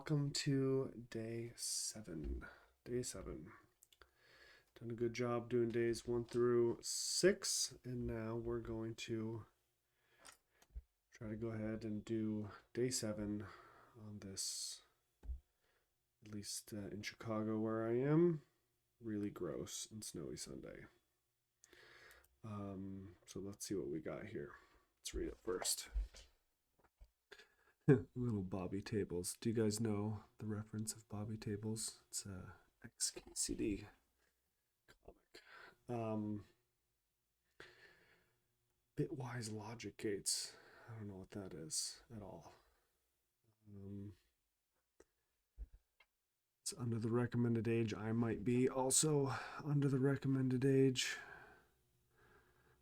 welcome to day 7. Day 7. Done a good job doing days 1 through 6, and now we're going to try to go ahead and do day 7 on this, at least in Chicago where I am, really gross and snowy Sunday. So let's see what we got here. Let's read it first. Little Bobby Tables. Do you guys know the reference of Bobby Tables? It's a XKCD comic. Bitwise logic gates. I don't know what that is at all. It's under the recommended age. I might be also under the recommended age.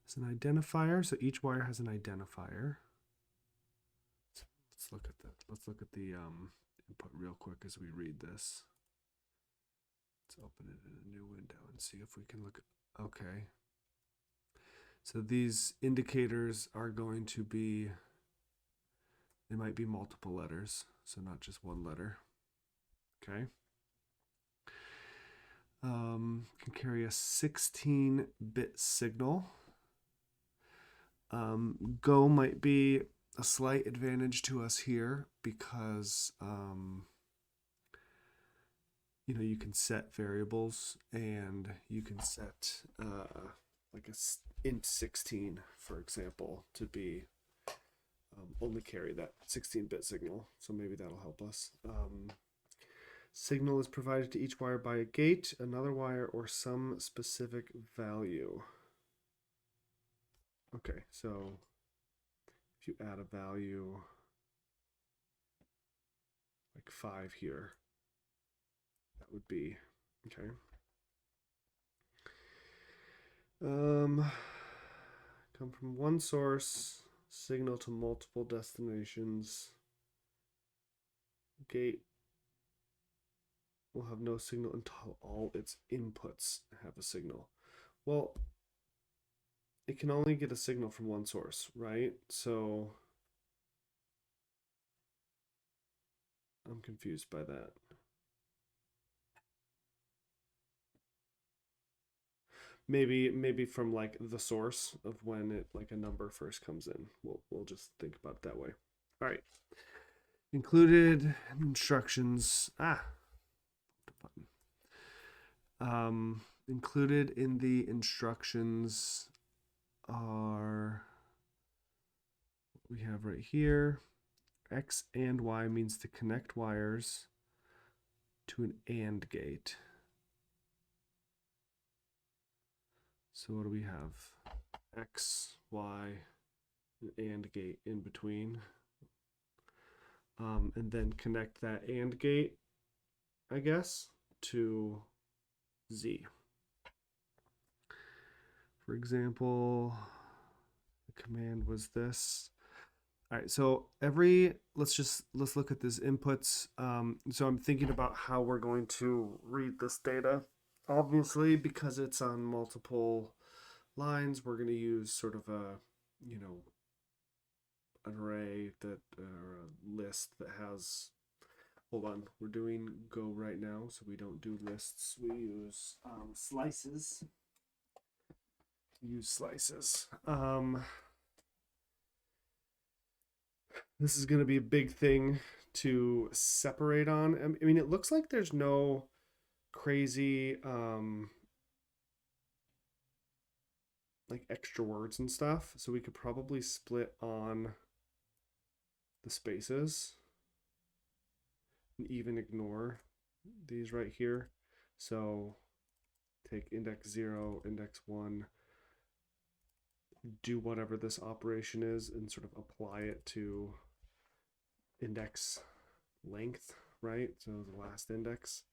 It's an identifier. So each wire has an identifier. Let's look at that. Let's look at the input real quick as we read this. Let's open it in a new window and see if we can look. Okay. So these indicators are going to be, they might be multiple letters, so not just one letter. Okay. Can carry a 16-bit signal. Go might be a slight advantage to us here because you can set variables and you can set like a int 16, for example, to be only carry that 16-bit signal. So maybe that'll help us. Signal is provided to each wire by a gate, another wire, or some specific value. Okay, so if you add a value like 5 here, that would be okay. Come from one source, signal to multiple destinations. Gate will have no signal until all its inputs have a signal. Well, it can only get a signal from one source, right? So I'm confused by that. Maybe from like the source of when it like a number first comes in. We'll just think about it that way. All right. Included instructions. Included in the instructions are what we have right here. X and Y means to connect wires to an AND gate. So what do we have? X, Y, an AND gate in between. And then connect that AND gate, I guess, to Z. For example, the command was this. All right, so let's look at these inputs. So I'm thinking about how we're going to read this data. Obviously, because it's on multiple lines, we're going to use sort of a, an array that, or a list that has, hold on, we're doing Go right now, so we don't do lists. We use slices. This is going to be a big thing to separate on. I mean, it looks like there's no crazy like extra words and stuff, so we could probably split on the spaces and even ignore these right here. So take index 0, index 1, do whatever this operation is and sort of apply it to index length, right? So the last index.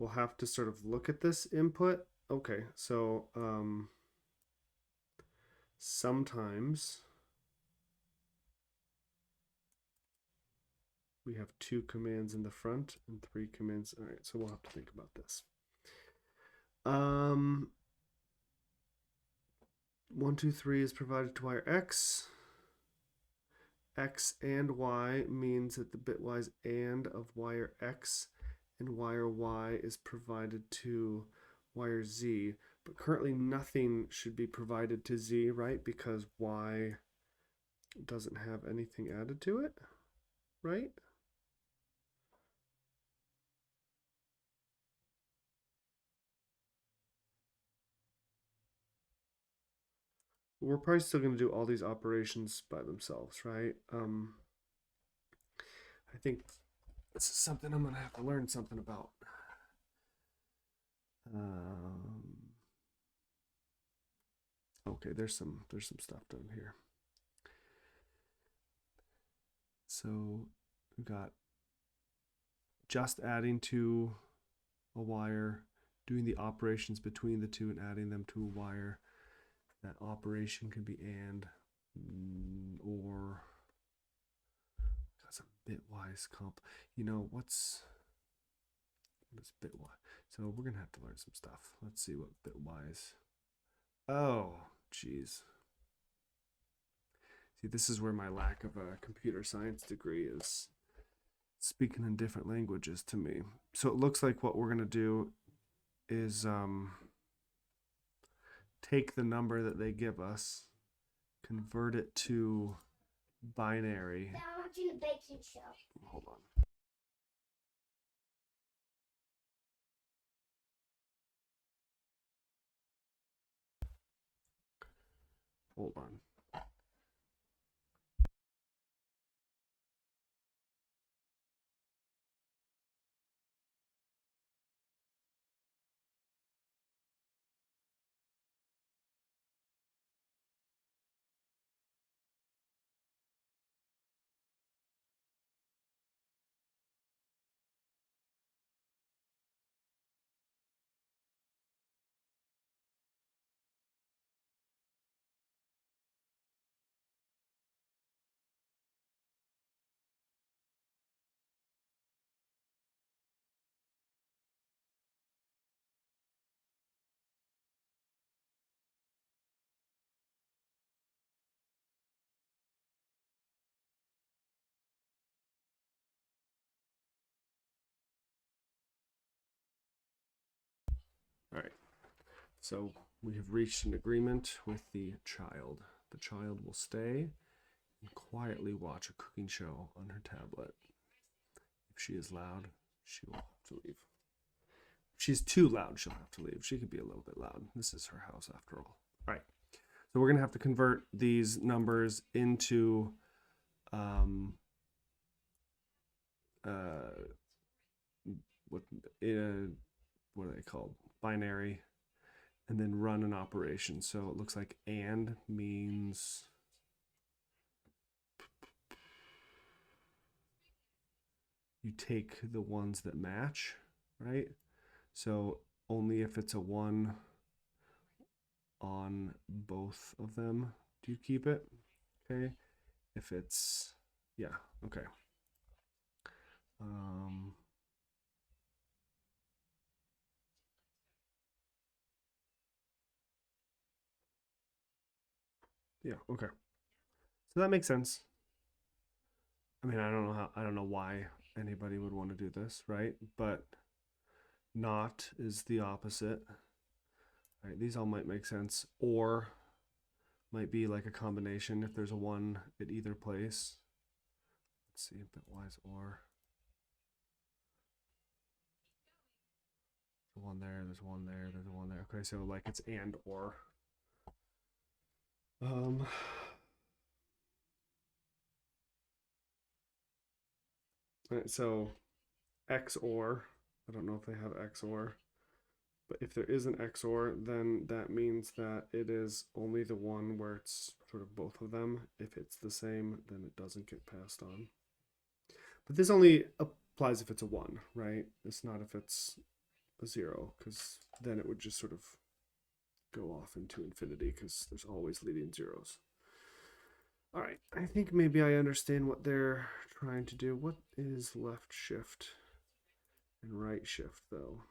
We'll have to sort of look at this input. Okay, so sometimes we have 2 commands in the front and 3 commands. All right, so we'll have to think about this. 1, 2, 3 is provided to wire X. X and Y means that the bitwise and of wire X and wire Y is provided to wire Z. But currently nothing should be provided to Z, right? Because Y doesn't have anything added to it, right? We're probably still going to do all these operations by themselves, right? I think this is something I'm going to have to learn something about. Okay, there's some stuff done here. So we've got just adding to a wire, doing the operations between the two and adding them to a wire. That operation can be and or that's a bitwise comp. You know, what is bitwise? So we're gonna have to learn some stuff. Let's see what bitwise. Oh, geez. See, this is where my lack of a computer science degree is speaking in different languages to me. So it looks like what we're gonna do is take the number that they give us, convert it to binary. Hold on. Hold on. All right. So we have reached an agreement with the child. The child will stay and quietly watch a cooking show on her tablet. If she is loud, she will have to leave. If she's too loud, she'll have to leave. She could be a little bit loud. This is her house after all. All right. So we're going to have to convert these numbers into what are they called? Binary, and then run an operation. So it looks like and means you take the ones that match, right? So only if it's a 1 on both of them do you keep it, okay? If it's, yeah, okay. Yeah, okay. So that makes sense. I mean, I don't know why anybody would want to do this, right? But not is the opposite. All right, these all might make sense, or might be like a combination if there's a 1 at either place. Let's see, bitwise or. There's one there, there's one there, there's one there. Okay, so like it's and or. Right, so XOR, I don't know if they have XOR, but if there is an XOR, then that means that it is only the one where it's sort of both of them. If it's the same, then it doesn't get passed on. But this only applies if it's a 1, right? It's not if it's a 0, because then it would just sort of go off into infinity because there's always leading zeros. All right, I think maybe I understand what they're trying to do. What is left shift and right shift, though?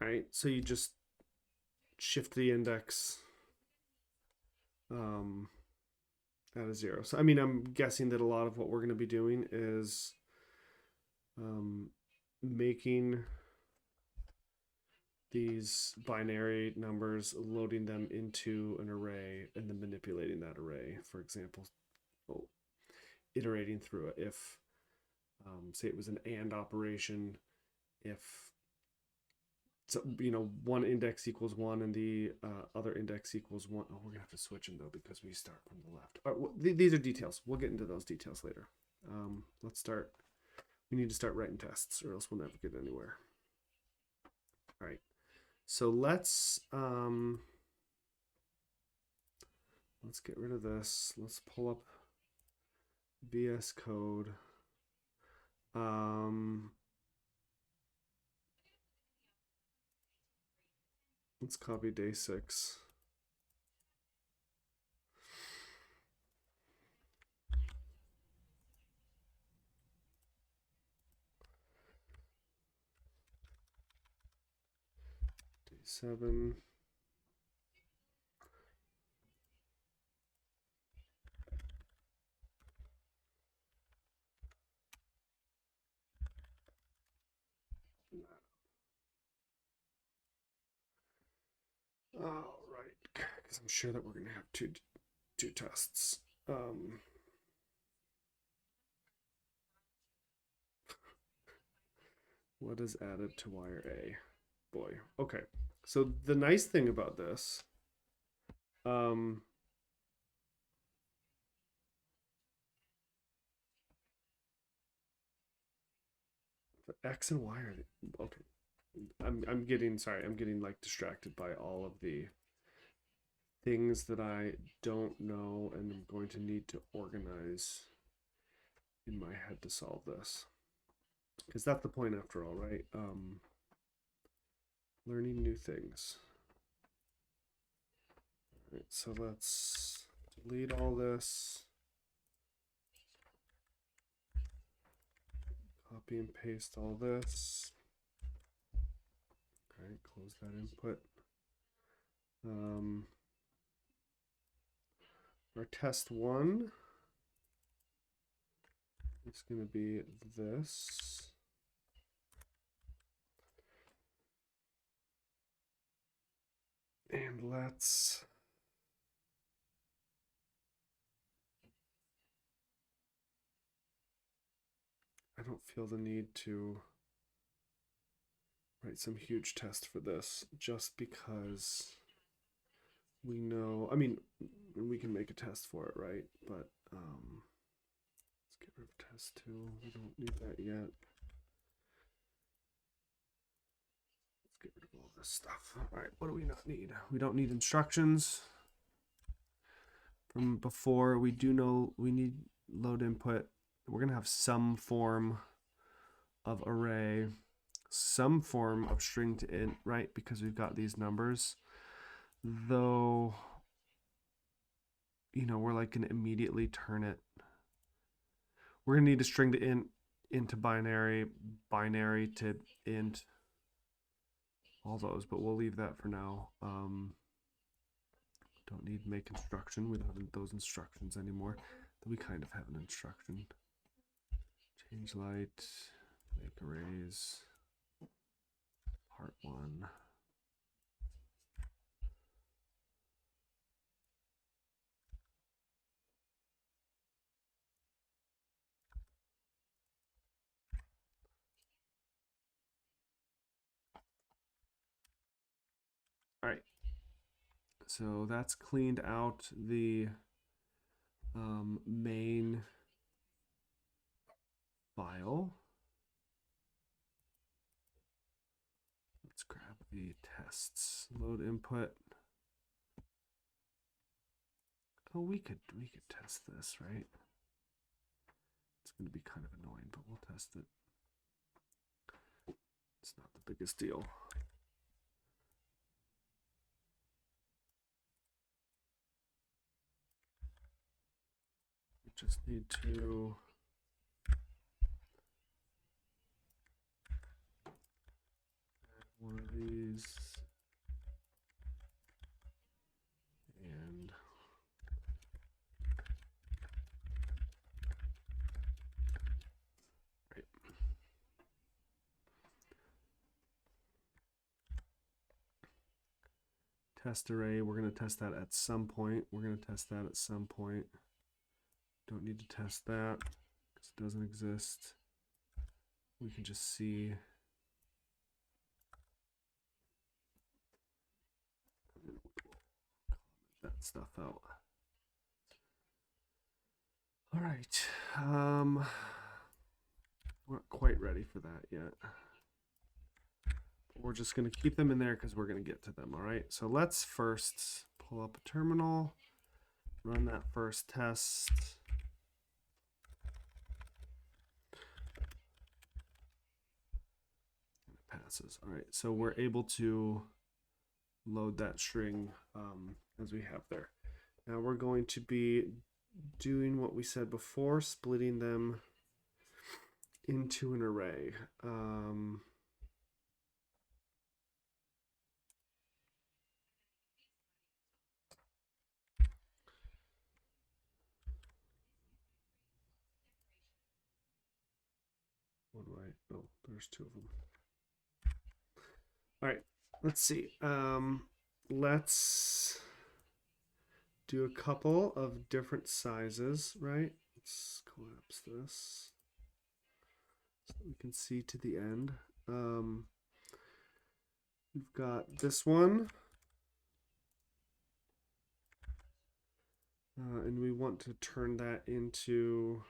All right, so you just shift the index at a 0. So I mean, I'm guessing that a lot of what we're going to be doing is making these binary numbers, loading them into an array, and then manipulating that array. For example, iterating through it. If say it was an AND operation, if so, one index equals 1 and the other index equals 1. Oh, we're gonna have to switch them though because we start from the left. All right, well, these are details. We'll get into those details later. Let's start. We need to start writing tests, or else we'll never get anywhere. All right. So let's get rid of this. Let's pull up VS Code. Let's copy day 6. Day 7. All right, because I'm sure that we're going to have two tests. What is added to wire A? Boy, okay. So the nice thing about this, the X and Y are okay. I'm getting like distracted by all of the things that I don't know and I'm going to need to organize in my head to solve this. Because that's the point after all, right? Learning new things. All right, so let's delete all this. Copy and paste all this. All right, close that input. Our test 1 is going to be this. And let's I don't feel the need to write some huge test for this just because we know, I mean, we can make a test for it, right? But let's get rid of test 2. We don't need that yet. Let's get rid of all this stuff. All right, what do we not need? We don't need instructions. From before, we do know we need load input. We're going to have some form of array, some form of string to int, right? Because we've got these numbers. Though, we're like going to immediately turn it. We're going to need a string to int into binary, binary to int, all those, but we'll leave that for now. Don't need make instruction. We don't have those instructions anymore. We kind of have an instruction. Change light, make arrays, part 1. All right. So that's cleaned out the main file. Let's grab the tests. Load input. Oh, we could test this, right? It's going to be kind of annoying, but we'll test it. It's not the biggest deal. We just need to add one of these and test array. We're going to test that at some point. We're going to test that at some point. Don't need to test that because it doesn't exist. We can just see. That stuff out. All right. We're not quite ready for that yet. We're just going to keep them in there because we're going to get to them. All right. So let's first pull up a terminal, run that first test. And it passes. All right. So we're able to load that string as we have there. Now we're going to be doing what we said before, splitting them into an array. What do I? Oh, there's two of them. All right, let's see. Let's do a couple of different sizes, right? Let's collapse this so we can see to the end. We've got this one. And we want to turn that into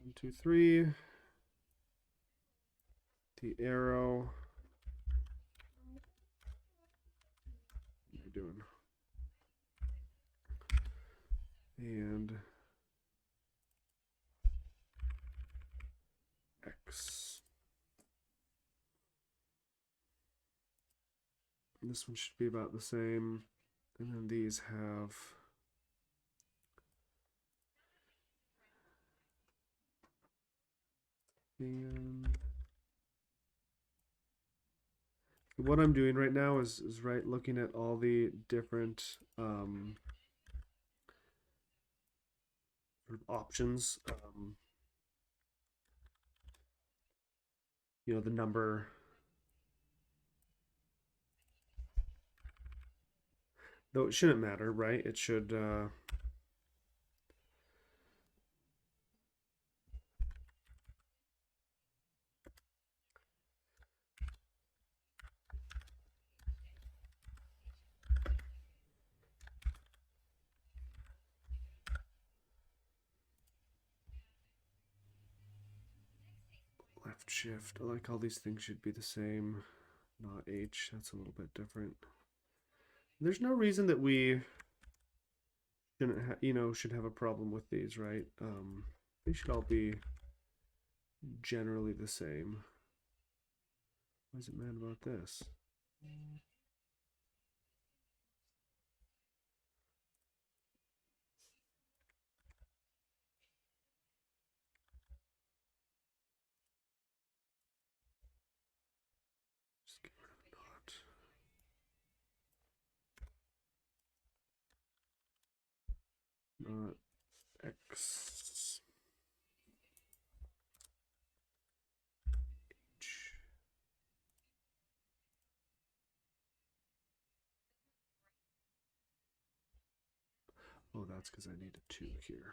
1, 2, 3. The arrow. What are you doing? And X. And this one should be about the same. And then these have and what I'm doing right now is right looking at all the different sort of options. You know, the number. Though it shouldn't matter, right? It should left shift. I like all these things should be the same, not H. That's a little bit different. There's no reason that we shouldn't should have a problem with these, right? They should all be generally the same. Why is it mad about this? Just get rid of the dot. Not X. H. Oh, that's because I need a 2 here.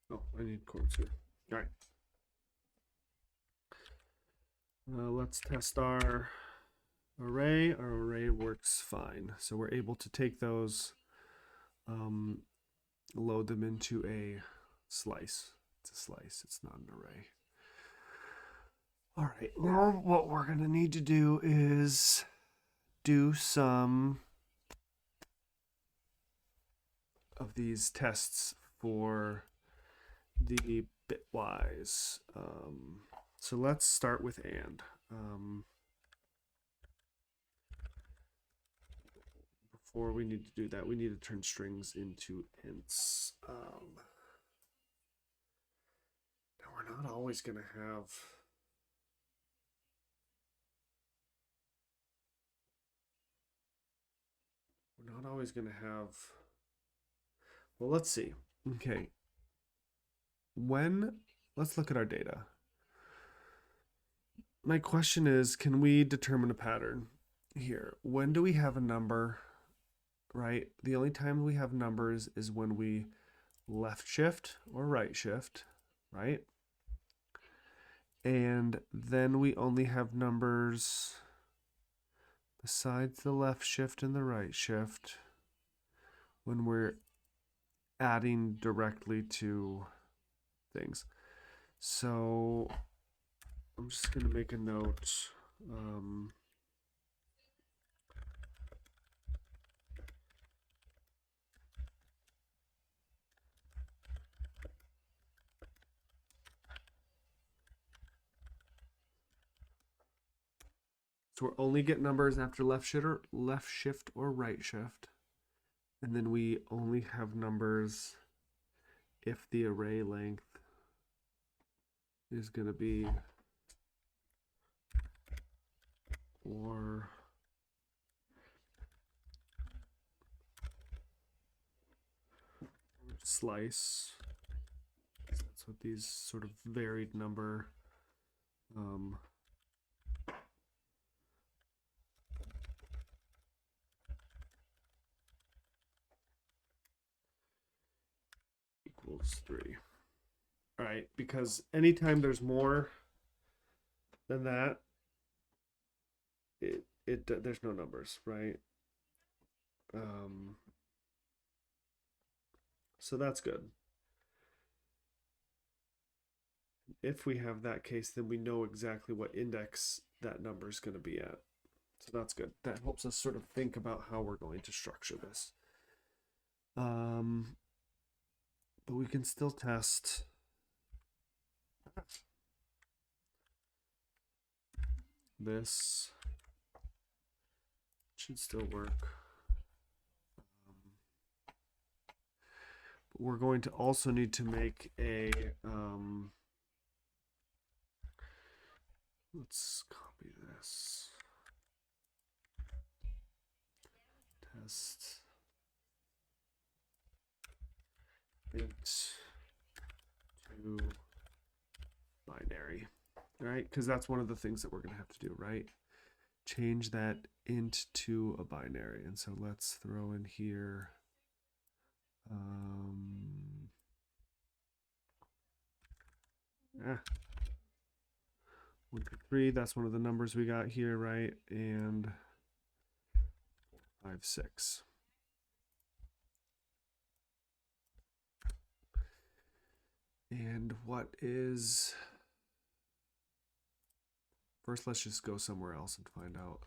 Oh, I need chords here. All right. Let's test our array. Our array works fine. So we're able to take those, load them into a slice. It's a slice, it's not an array. All right, now what we're going to need to do is do some of these tests for the bitwise. So let's start with and. Before we need to do that, we need to turn strings into ints. Now we're not always going to have not always going to have. Well, let's see. Okay. Let's look at our data. My question is, can we determine a pattern here? When do we have a number, right? The only time we have numbers is when we left shift or right shift, right? And then we only have numbers besides the left shift and the right shift when we're adding directly to things. So I'm just going to make a note. So we're only get numbers after left shift or right shift. And then we only have numbers if the array length is going to be or slice. That's what these sort of varied number equals 3. All right, because anytime there's more than that, there's no numbers, right? So that's good. If we have that case, then we know exactly what index that number is going to be at. So that's good. That helps us sort of think about how we're going to structure this. But we can still test. This should still work. But we're going to also need to make a let's copy this. Test int to binary. All right, because that's one of the things that we're going to have to do, right? Change that int to a binary. And so let's throw in here 1, 2, 3, that's one of the numbers we got here, right? And 5, 6. And what is... First, let's just go somewhere else and find out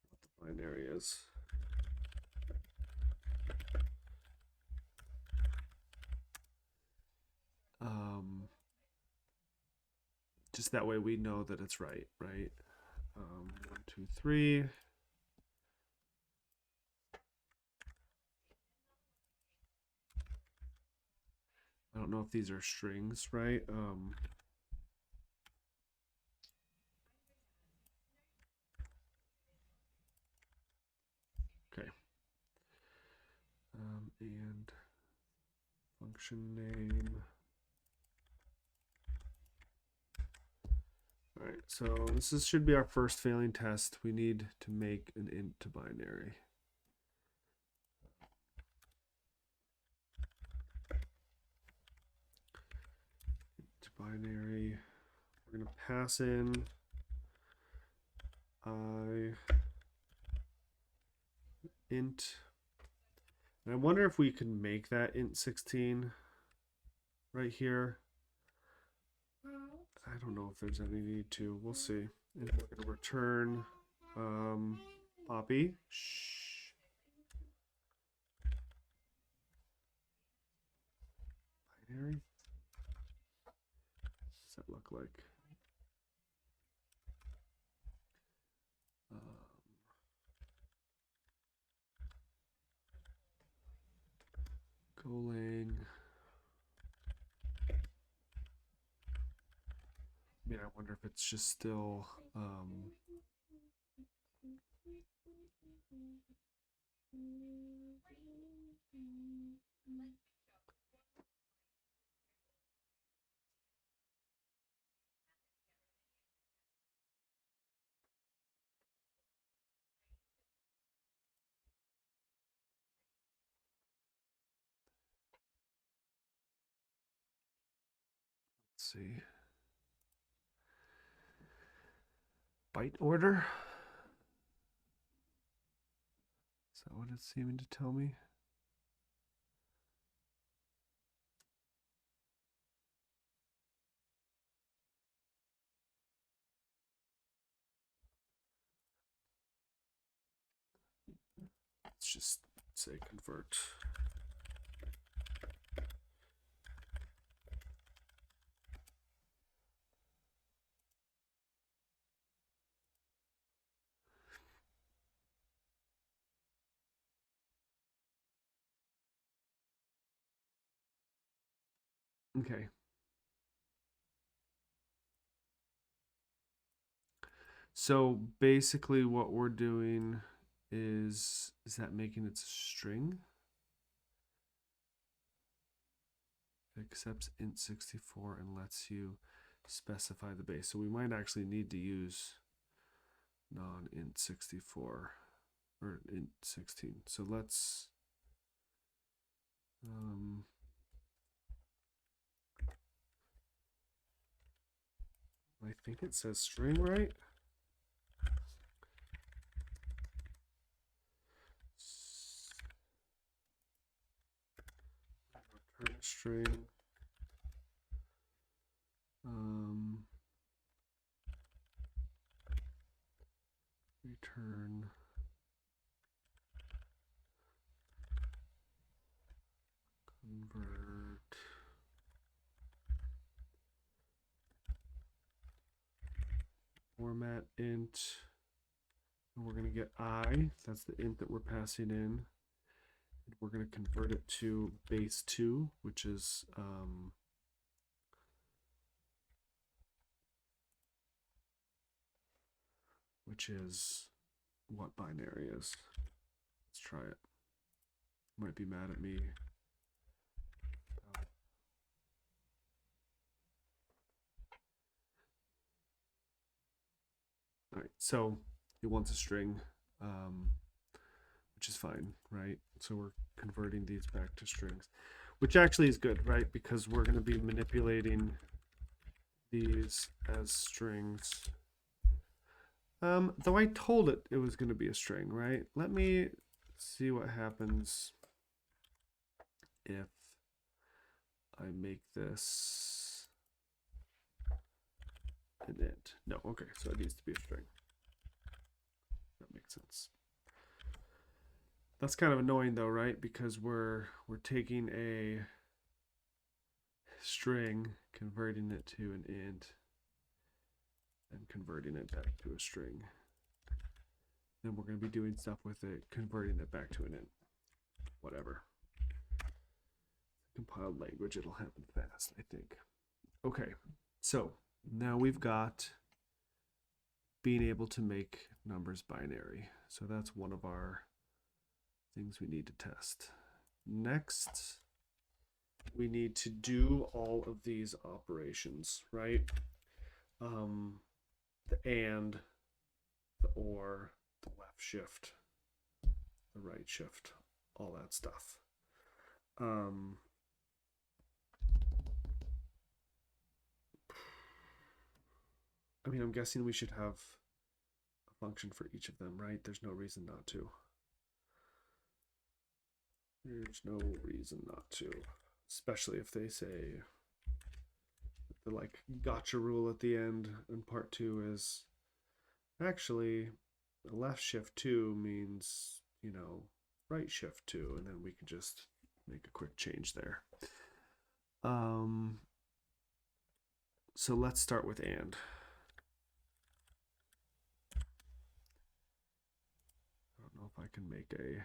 what the binary is. Just that way we know that it's right? 1, 2, 3. I don't know if these are strings, right? Okay. And function name. All right, so this should be our first failing test. We need to make an int to binary. To binary, we're going to pass in int. And I wonder if we can make that int 16 right here. I don't know if there's any need to. We'll see. And we're going to return Poppy. Shh. Binary. What does that look like? Golang. I mean, I wonder if it's just still see. Byte order. Is that what it's seeming to tell me? Let's just say convert. Okay. So basically what we're doing is that making it a string? It accepts int64 and lets you specify the base. So we might actually need to use non-int64 or int16. So let's I think it says string, right? Return string. Return convert format int, and we're going to get I, that's the int that we're passing in. And we're going to convert it to base 2, which is what binary is. Let's try it. Might be mad at me. All right, so it wants a string, which is fine, right? So we're converting these back to strings, which actually is good, right? Because we're going to be manipulating these as strings. Though I told it was going to be a string, right? Let me see what happens if I make this an int. No, okay, so it needs to be a string. That makes sense. That's kind of annoying though, right? Because we're taking a string, converting it to an int, and converting it back to a string. Then we're going to be doing stuff with it, converting it back to an int. Whatever. Compiled language, it'll happen fast, I think. Okay, so now we've got being able to make numbers binary. So that's one of our things we need to test. Next, we need to do all of these operations, right? The and, the or, the left shift, the right shift, all that stuff. I mean, I'm guessing we should have a function for each of them, right? There's no reason not to. There's no reason not to, especially if they say the like gotcha rule at the end in part 2 is actually the left shift 2 means, you know, right shift 2, and then we can just make a quick change there. So let's start with and. I don't know if I can make a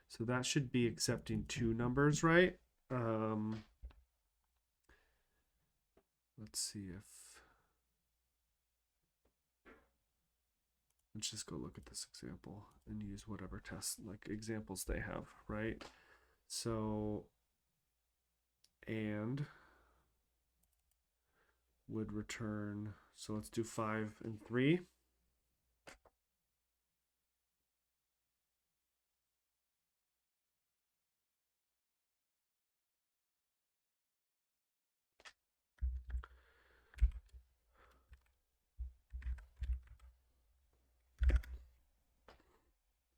so that should be accepting 2 numbers, right? Let's see if, let's just go look at this example and use whatever test like examples they have, right? So, and would return, so let's do 5 and 3.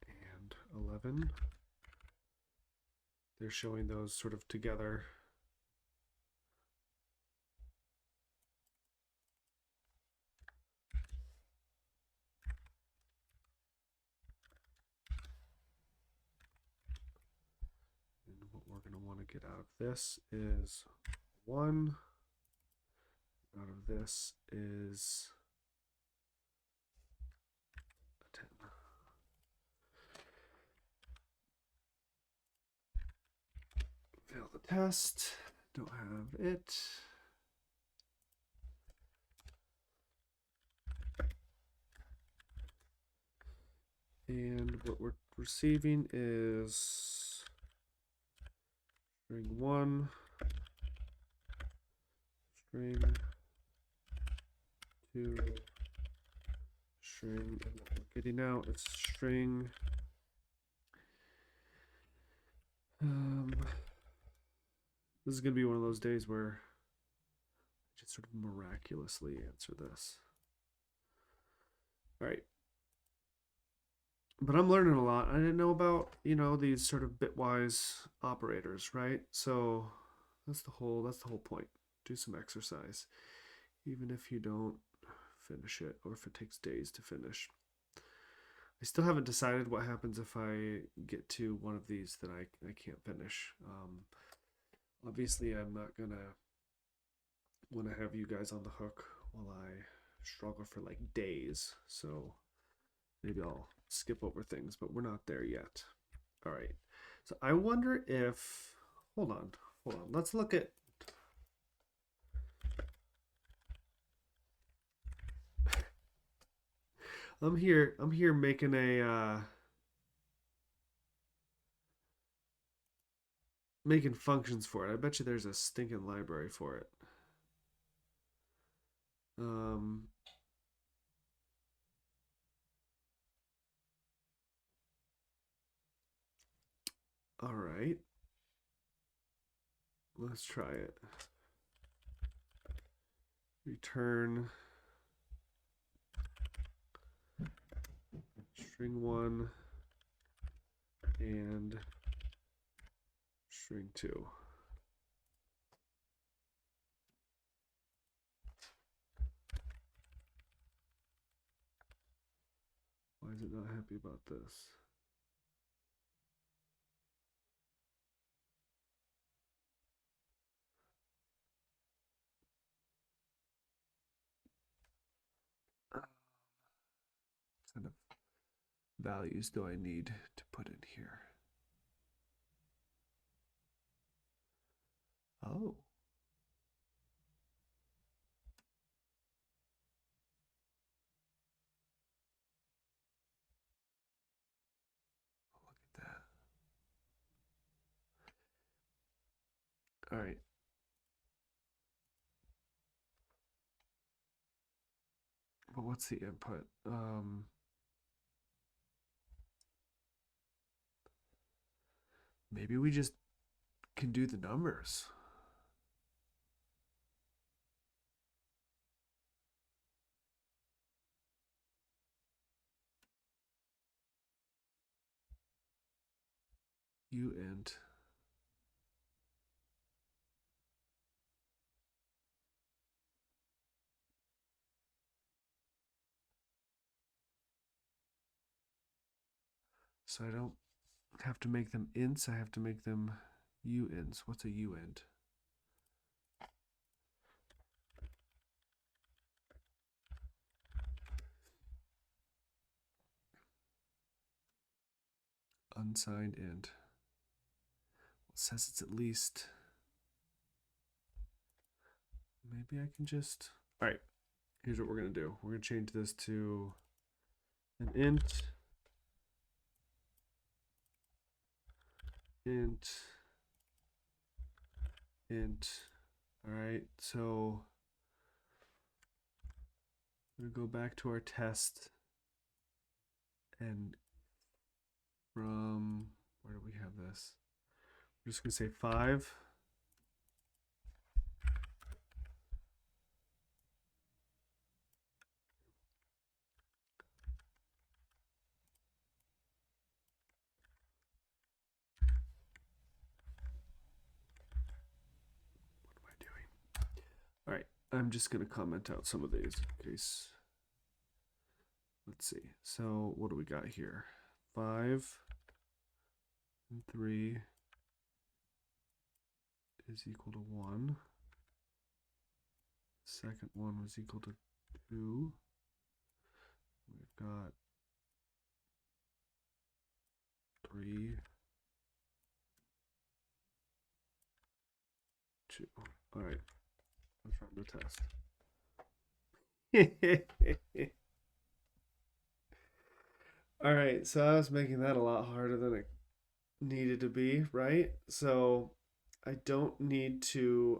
And 11. They're showing those sort of together. And what we're going to want to get out of this is 1. Out of this is a 10. Fail the test. Don't have it. And what we're receiving is string 1, string 2, string, and what we're getting out is string. This is going to be one of those days where I just sort of miraculously answer this. All right. But I'm learning a lot. I didn't know about, these sort of bitwise operators, right? So that's the whole point. Do some exercise, even if you don't finish it or if it takes days to finish. I still haven't decided what happens if I get to one of these that I can't finish. Obviously, I'm not going to want to have you guys on the hook while I struggle for like days. So maybe I'll skip over things, but we're not there yet. All right. So I wonder if, hold on. Let's look at, I'm here making making functions for it. I bet you there's a stinking library for it. All right. Let's try it. Return string 1 and string 2. Why is it not happy about this? What kind of values do I need to put in here? Oh. Look at that. All right. Well, what's the input? Maybe we just can do the numbers. Uint. So I don't have to make them ints, I have to make them uints. What's a uint? Unsigned int. It says it's at least. Maybe I can just. All right, here's what we're going to do. We're going to change this to an int. Int. All right, so I'm going to go back to our test. And from, where do we have this? I'm just going to say 5. What am I doing? All right, I'm just going to comment out some of these in case. Let's see. So what do we got here? 5 and 3 is equal to 1. Second one was equal to 2. We've got 3, 2. All right, let's run the test. All right, so I was making that a lot harder than it needed to be, right? So I don't need to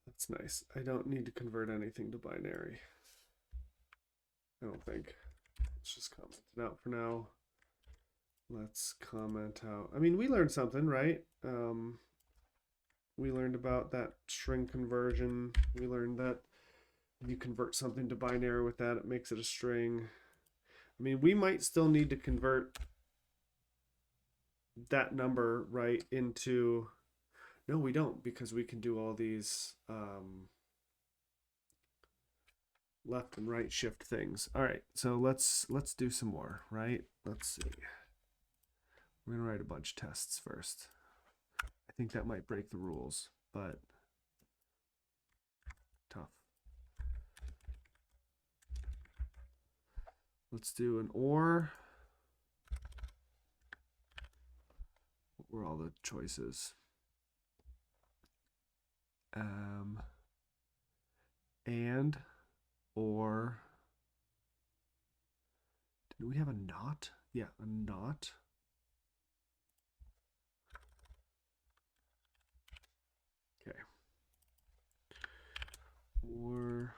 that's nice. I don't need to convert anything to binary. I don't think. Let's just comment it out for now. Let's comment out. I mean, we learned something, right? We learned about that string conversion. We learned that when you convert something to binary with that, it makes it a string. I mean, we might still need to convert that number, right, into... No, we don't, because we can do all these left and right shift things. All right, so let's do some more, right? Let's see. We're gonna write a bunch of tests first. I think that might break the rules, but tough. Let's do an or. What were all the choices? And, or. Did we have a not? Yeah, a not. Okay. Or.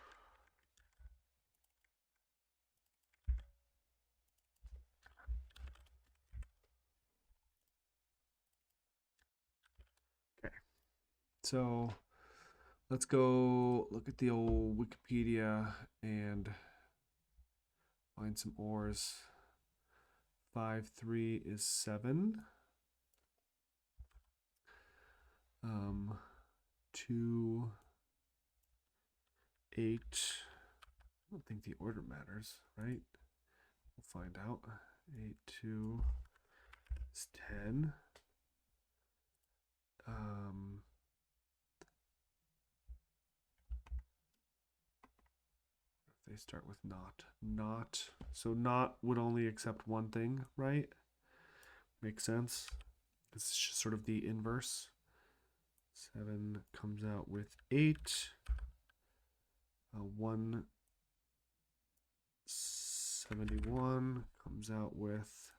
Okay. So let's go look at the old Wikipedia and find some ors. 5, 3 is 7. 2, 8. I don't think the order matters, right? We'll find out. 8, 2 is 10. They start with not. So not would only accept one thing, right? Makes sense. This is just sort of the inverse. 7 comes out with 8. 171 comes out with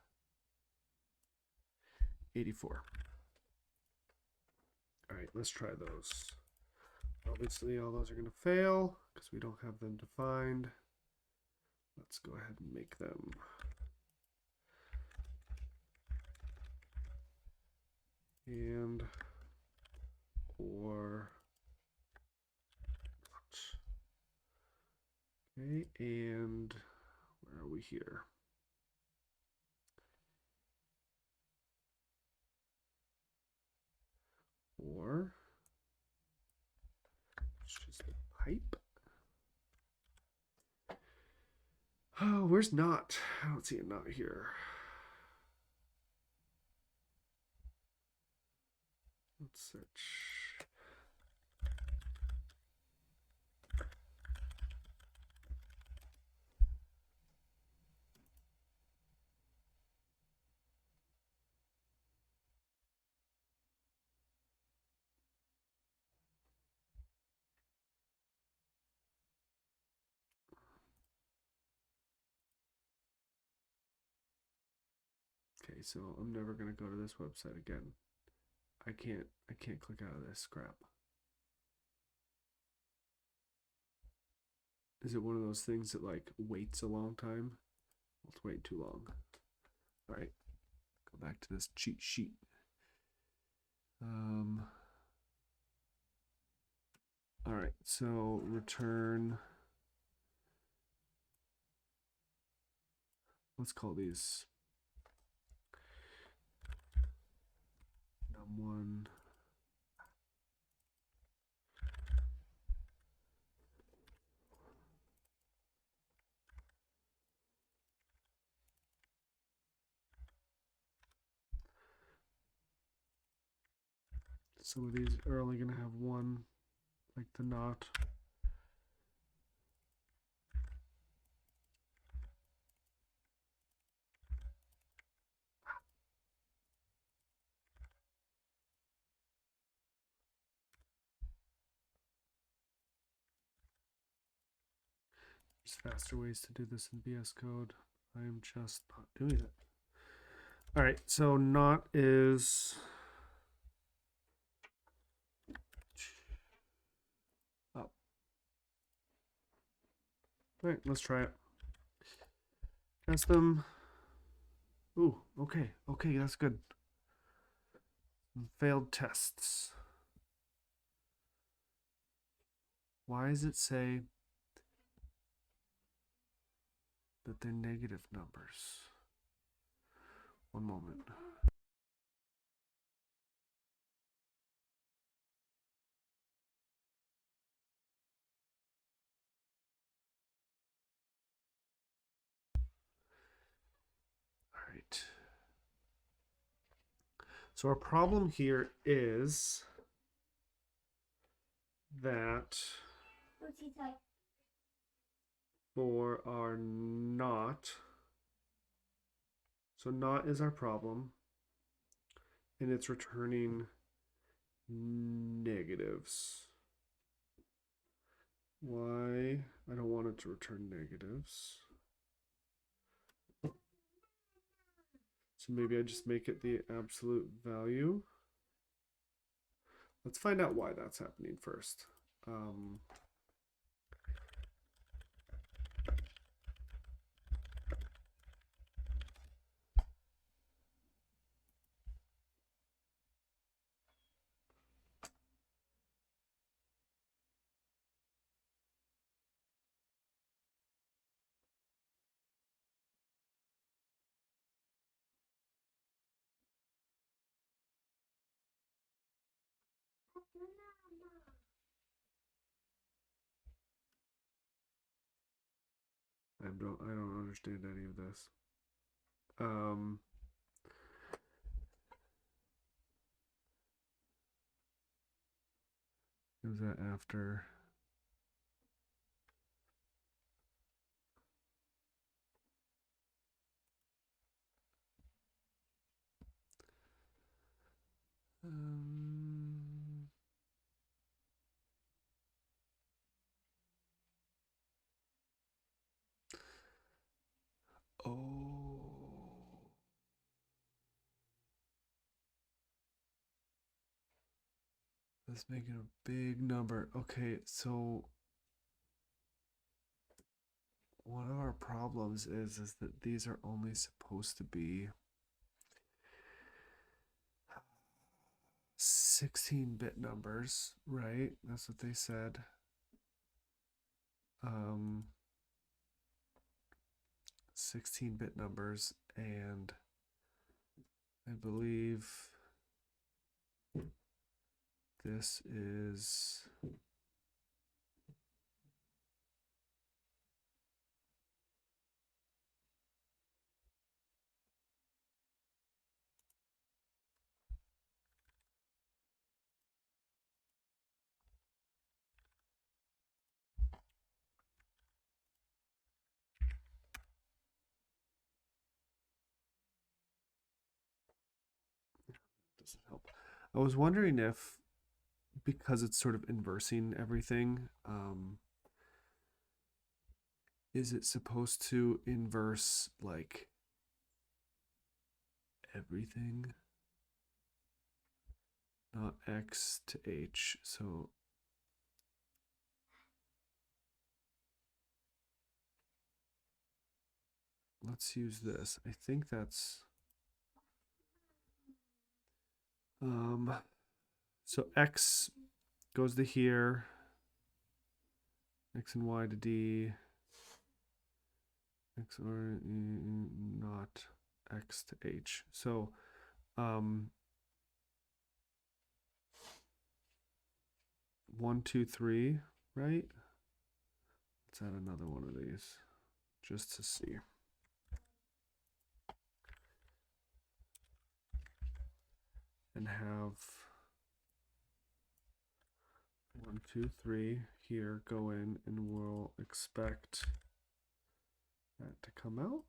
84. All right, let's try those. Obviously, all those are going to fail because we don't have them defined. Let's go ahead and make them. And or not. Okay, and where are we here? Or it's just a pipe. Oh, where's not? I don't see a not here. Let's search. Okay, so I'm never gonna go to this website again. I can't click out of this crap. Is it one of those things that like waits a long time? Well, it's waiting too long. All right, go back to this cheat sheet. All right, so return. Let's call these num1. Some of these are only going to have one, like the not. There's faster ways to do this in VS Code. I am just not doing it. All right, so not is up. All right, let's try it. Test them. Ooh, okay, that's good. Failed tests. Why does it say that they're negative numbers? One moment. All right. So our problem here is that for our not, so not is our problem, and it's returning negatives. Why? I don't want it to return negatives. So maybe I just make it the absolute value. Let's find out why that's happening first. I don't understand any of this. Is that after? Oh. Let's make it a big number. Okay, so one of our problems is that these are only supposed to be 16-bit numbers, right? That's what they said. 16-bit numbers, and I believe this is doesn't help. I was wondering if, because it's sort of inversing everything, is it supposed to inverse like everything? Not x to h, so let's use this. I think that's so X goes to here, X and Y to D, X or not X to H. So 1, 2, 3, right? Let's add another one of these just to see. And have 1, 2, 3 here go in, and we'll expect that to come out.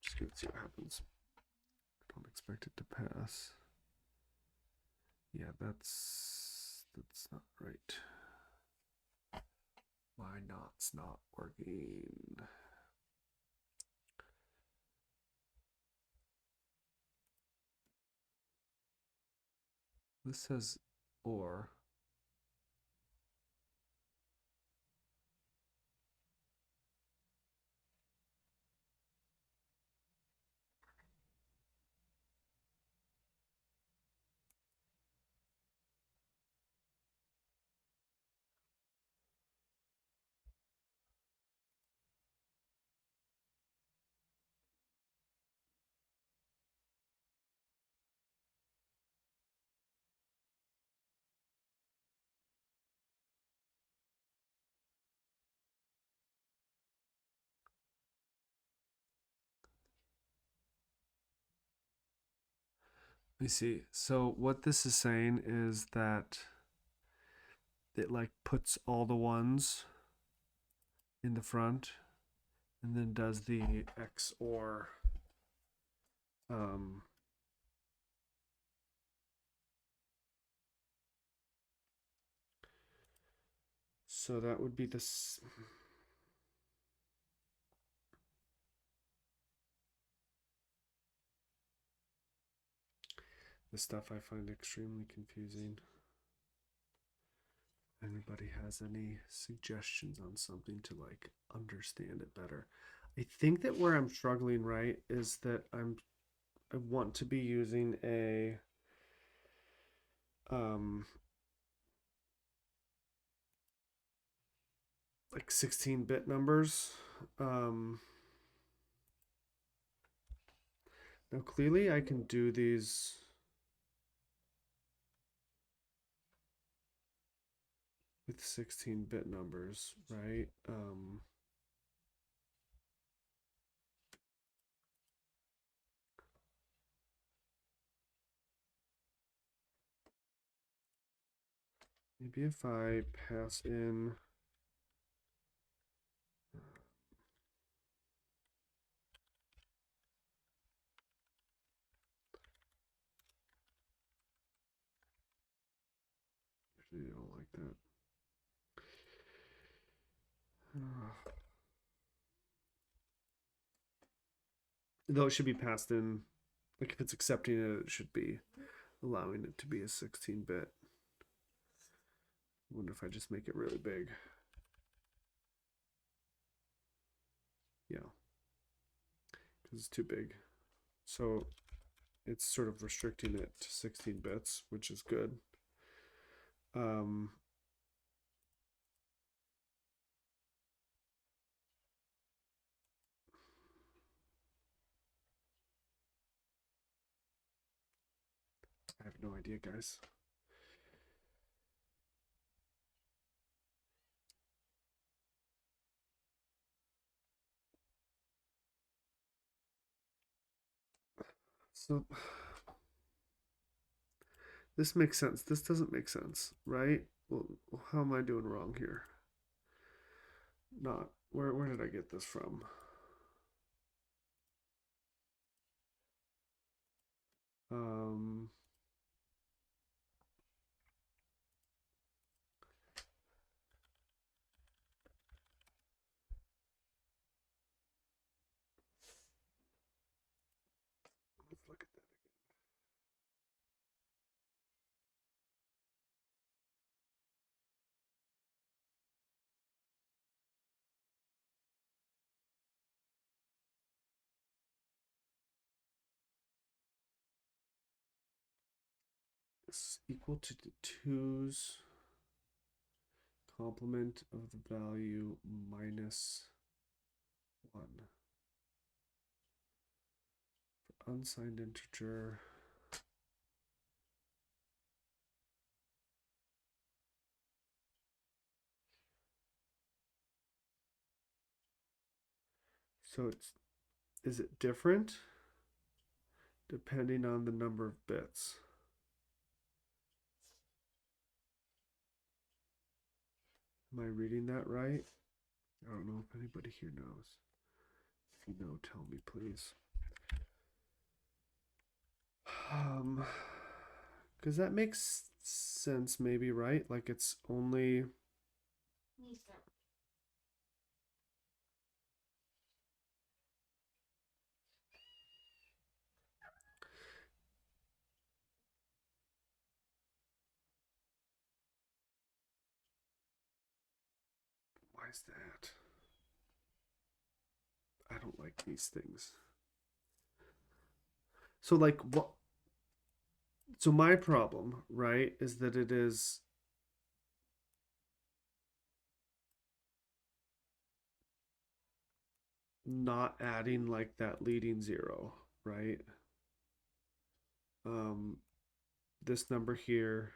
Just gonna see what happens. Don't expect it to pass. Yeah, that's not right. Why not's not working? This says or. Let me see. So what this is saying is that it like puts all the ones in the front and then does the XOR so that would be this. This stuff I find extremely confusing. Anybody has any suggestions on something to like understand it better? I think that where I'm struggling, right, is that I want to be using a like 16-bit numbers. Now clearly I can do these with 16-bit numbers, right? Maybe if I pass in usually I don't like that. Though it should be passed in, like if it's accepting it, it should be allowing it to be a 16-bit. I wonder if I just make it really big. Yeah, because it's too big. So it's sort of restricting it to 16 bits, which is good. I have no idea, guys. So this makes sense. This doesn't make sense, right? Well, how am I doing wrong here? Not where did I get this from? Um, let's look at that again. equal to the 2's complement of the value minus 1. For unsigned integer, so is it different depending on the number of bits? Am I reading that right? I don't know if anybody here knows. If you know, tell me, please. Because that makes sense, maybe, right? Like it's only. Why is that? I don't like these things. So, like, what? So, my problem, right, is that it is not adding like that leading 0, right? This number here,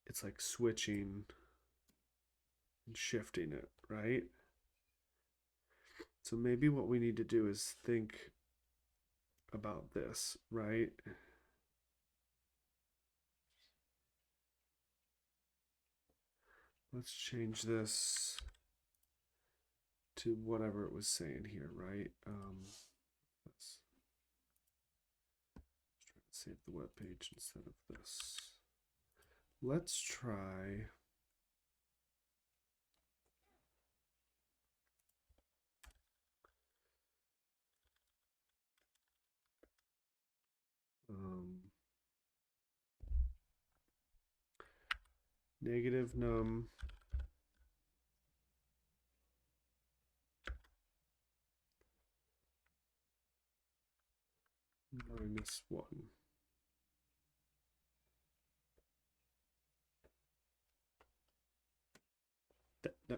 it's like switching and shifting it, right? So maybe what we need to do is think about this, right? Let's change this to whatever it was saying here, right? Let's try to save the web page instead of this. Let's try negative num minus 1.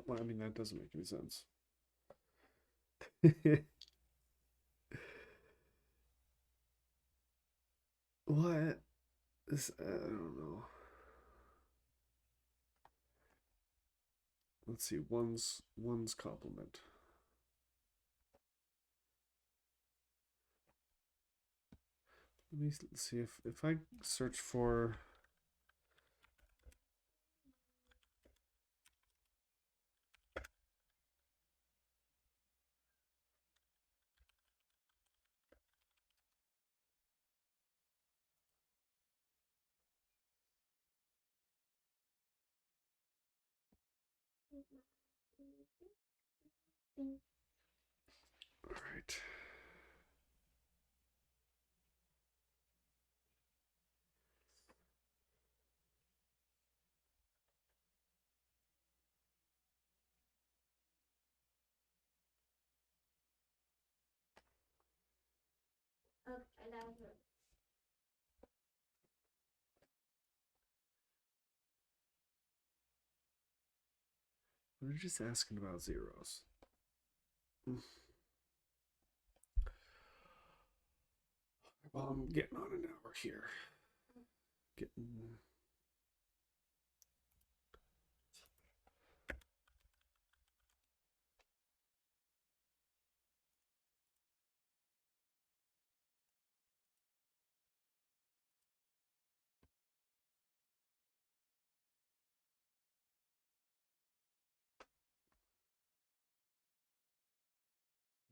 Well, I mean, that doesn't make any sense. What? This, I don't know. Let's see, one's complement. Let me see if I search for all right. We're just asking about zeros. Well, I'm getting on an hour here.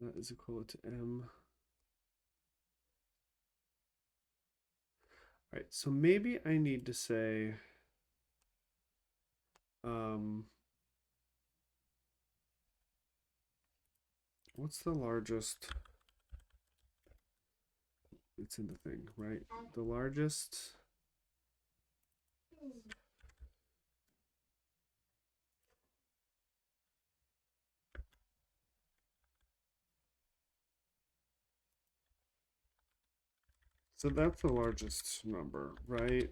That is equal to m. All right, so maybe I need to say what's the largest? It's in the thing, right? The largest. So that's the largest number, right?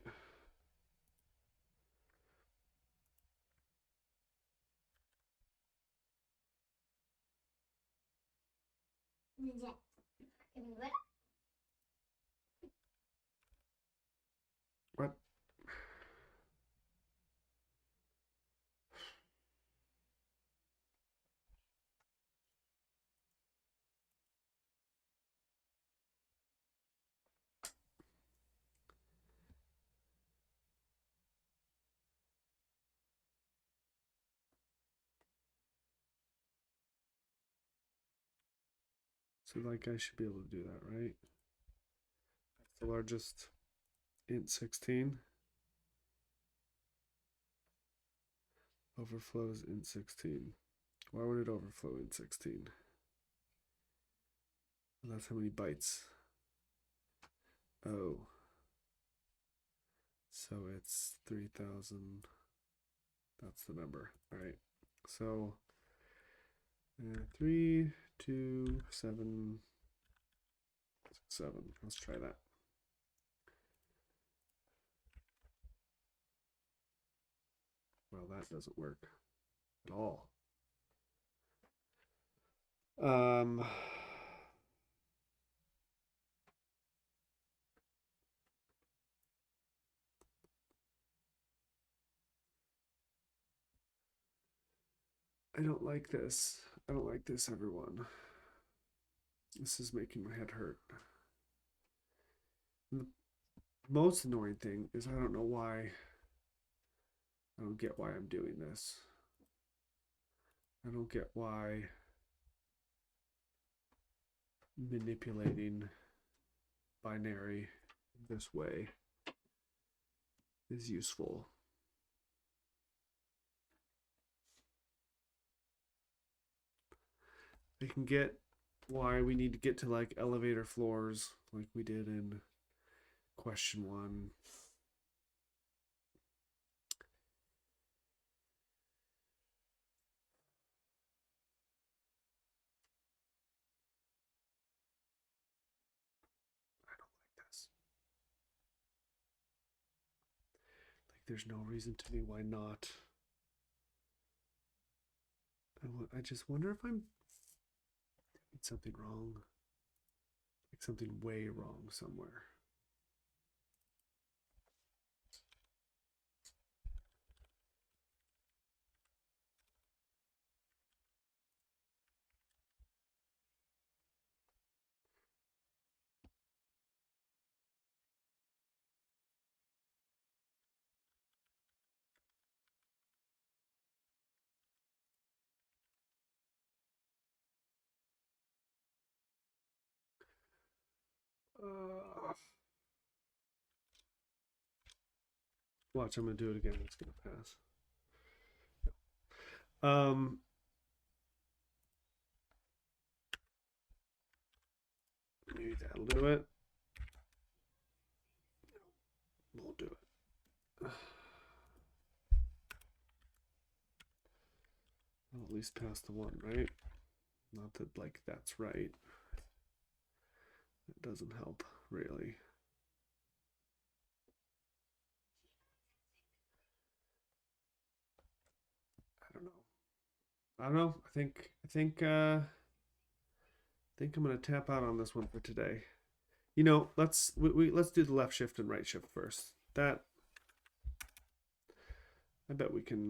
What? So like I should be able to do that, right? That's the largest int 16. Overflows int 16. Why would it overflow int 16? That's how many bytes. Oh. So it's 3,000. That's the number. All right. So 3, 2, 7, 7. Let's try that. Well, that doesn't work at all. I don't like this. I don't like this, everyone. This is making my head hurt. And the most annoying thing is I don't know why. I don't get why I'm doing this. I don't get why manipulating binary this way is useful. I can get why we need to get to like elevator floors like we did in question 1. I don't like this. Like there's no reason to me why not. I just wonder if I'm doing something wrong. Like something way wrong somewhere. Watch, I'm gonna do it again. It's gonna pass. Maybe that'll do it. We'll do it. I'll at least pass the 1, right? Not that like that's right. It doesn't help really. I don't know. I don't know. I think I'm gonna tap out on this one for today. You know, let's do the left shift and right shift first. That I bet we can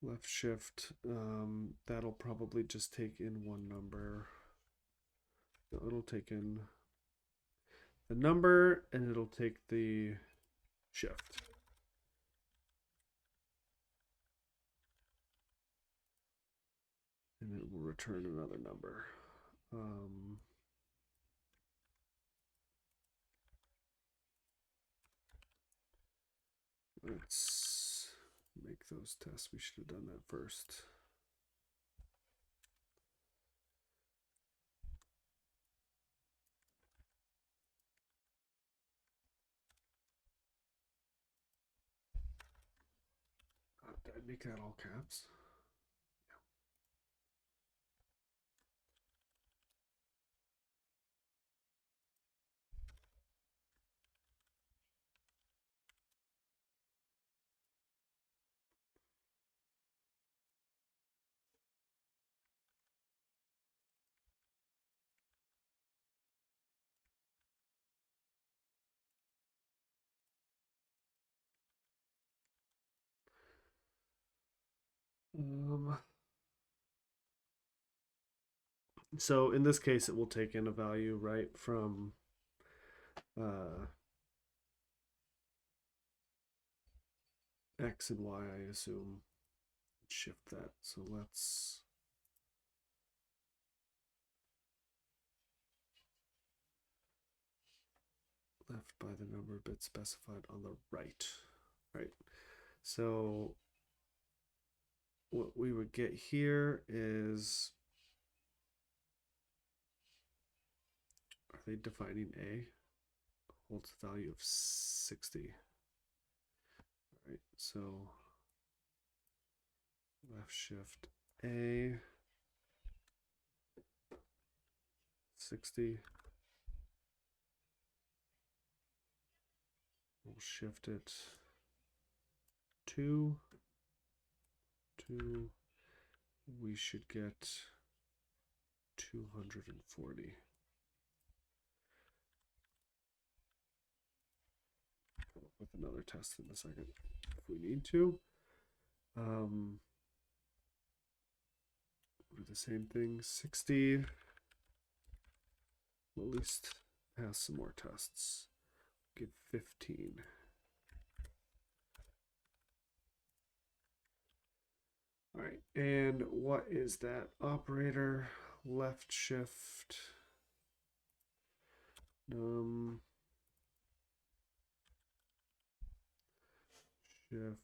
left shift. That'll probably just take in one number. No, it'll take in the number and it'll take the shift. And it will return another number. Let's make those tests. We should have done that first. make that all caps? So in this case, it will take in a value right from X and Y, I assume. Shift that. So let's left by the number of bits specified on the right. Right. So what we would get here is, are they defining A? Holds the value of 60. All right, so left shift A, 60. We'll shift it 2. We should get 240. With another test in a second if we need to. Do the same thing, 60. We'll at least pass some more tests. Give 15. All right, and what is that operator? Left shift. Shift.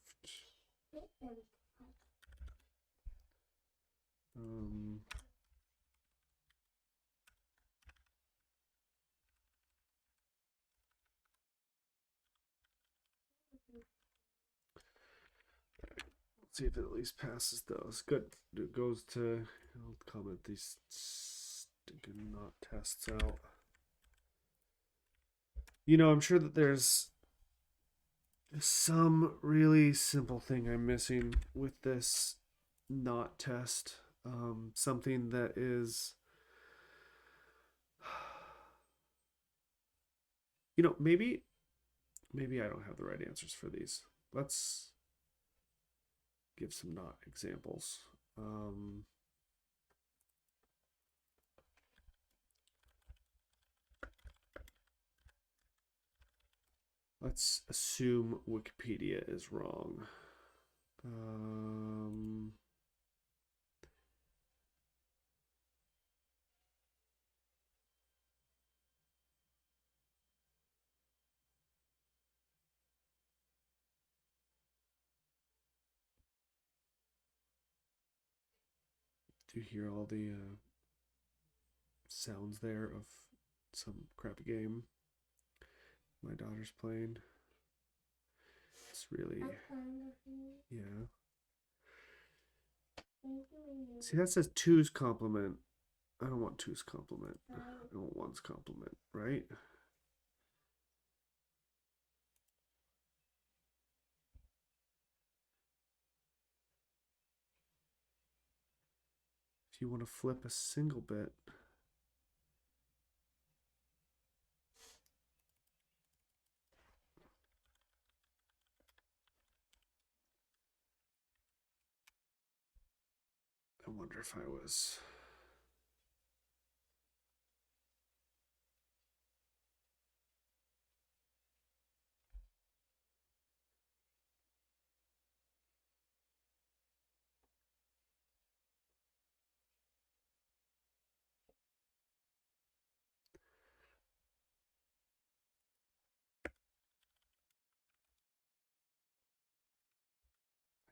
Let's see if it at least passes those. Good. It goes to, I'll comment these stinking not tests out. You know, I'm sure that there's some really simple thing I'm missing with this not test. Something that is, you know, maybe I don't have the right answers for these. Let's give some not examples. Let's assume Wikipedia is wrong. Do you hear all the sounds there of some crappy game my daughter's playing? It's really, yeah. See, that says two's complement. I don't want two's complement. I want one's complement, right? If you want to flip a single bit, I wonder if I was.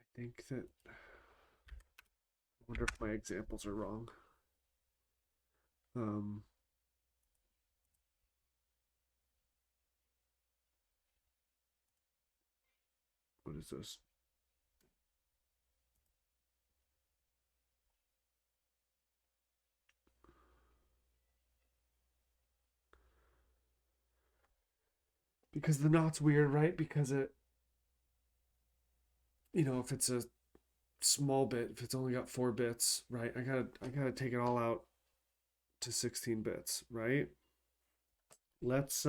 I think that. I wonder if my examples are wrong. What is this? because the not's weird, right? Because it, if it's a small bit, if it's only got 4 bits, right? I gotta take it all out to 16 bits, right? Let's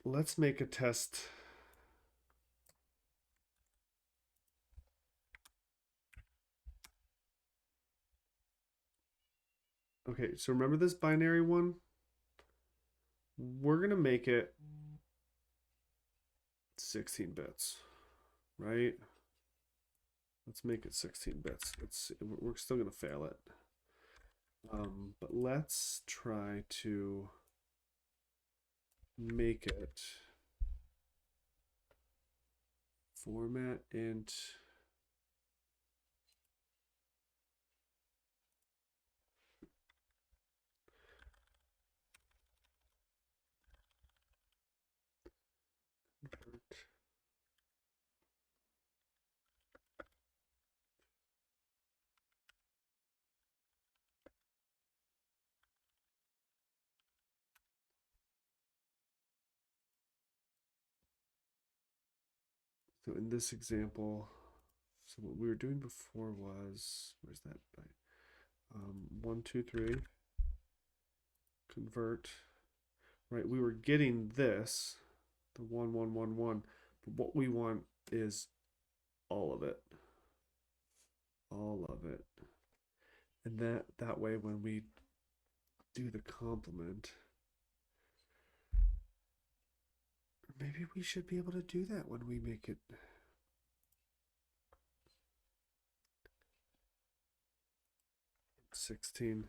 let's make a test. Okay, so remember this binary one? We're gonna make it 16 bits, right? Let's make it 16 bits. We're still gonna fail it. But let's try to make it format int convert. So in this example, so what we were doing before was, where's that? 1, 2, 3, convert. Right, we were getting this, the 1, 1, 1, 1, but what we want is all of it, and that way when we do the complement, maybe we should be able to do that when we make it. $16.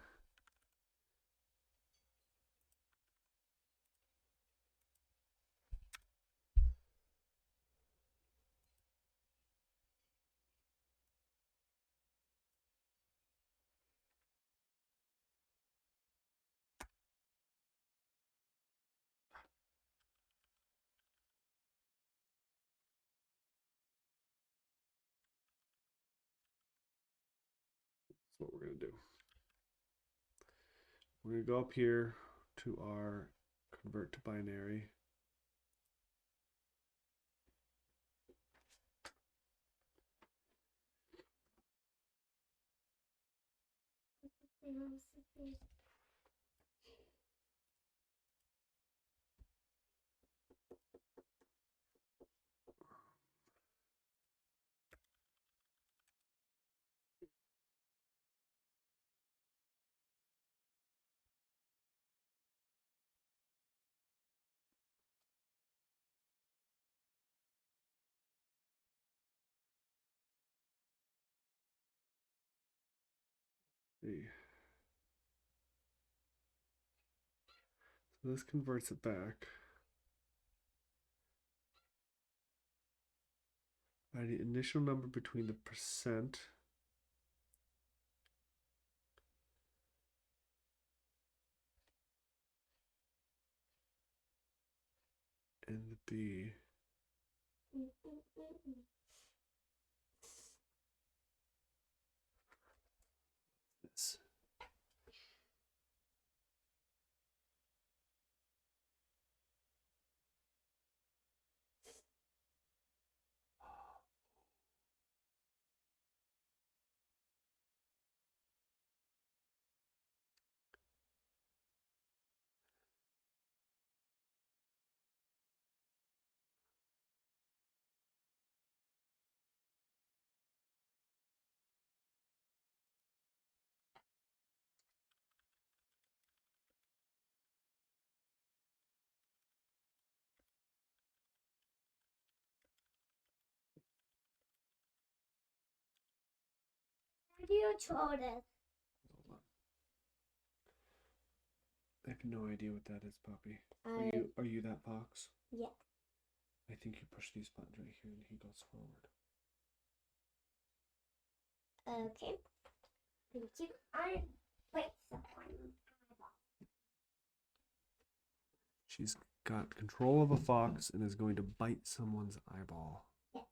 That's what we're gonna do. We're gonna go up here to our convert to binary. See. So this converts it back. By the initial number between the percent and the B. This. You told us. Hold on. I have no idea what that is, Poppy. Are you that fox? Yeah. I think you push these buttons right here and he goes forward. Okay. Thank you. I wait someone. She's got control of a fox and is going to bite someone's eyeball. Yeah.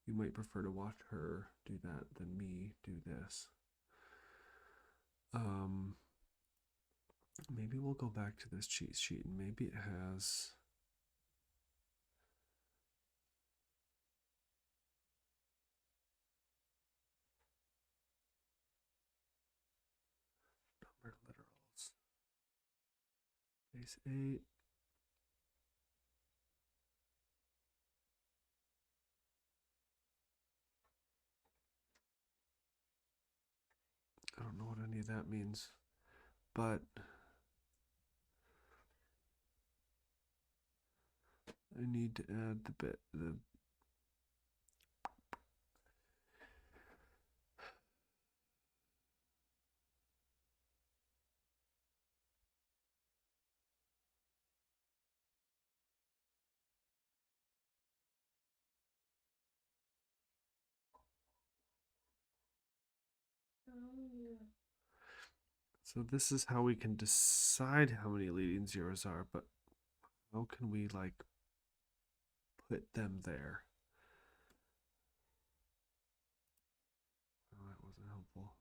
You might prefer to watch her do that than me do this. Maybe we'll go back to this cheat sheet and maybe it has. Number literals. Base 8. I don't know what any of that means, but I need to add the so this is how we can decide how many leading zeros are, but how can we like put them there? Oh, that wasn't helpful.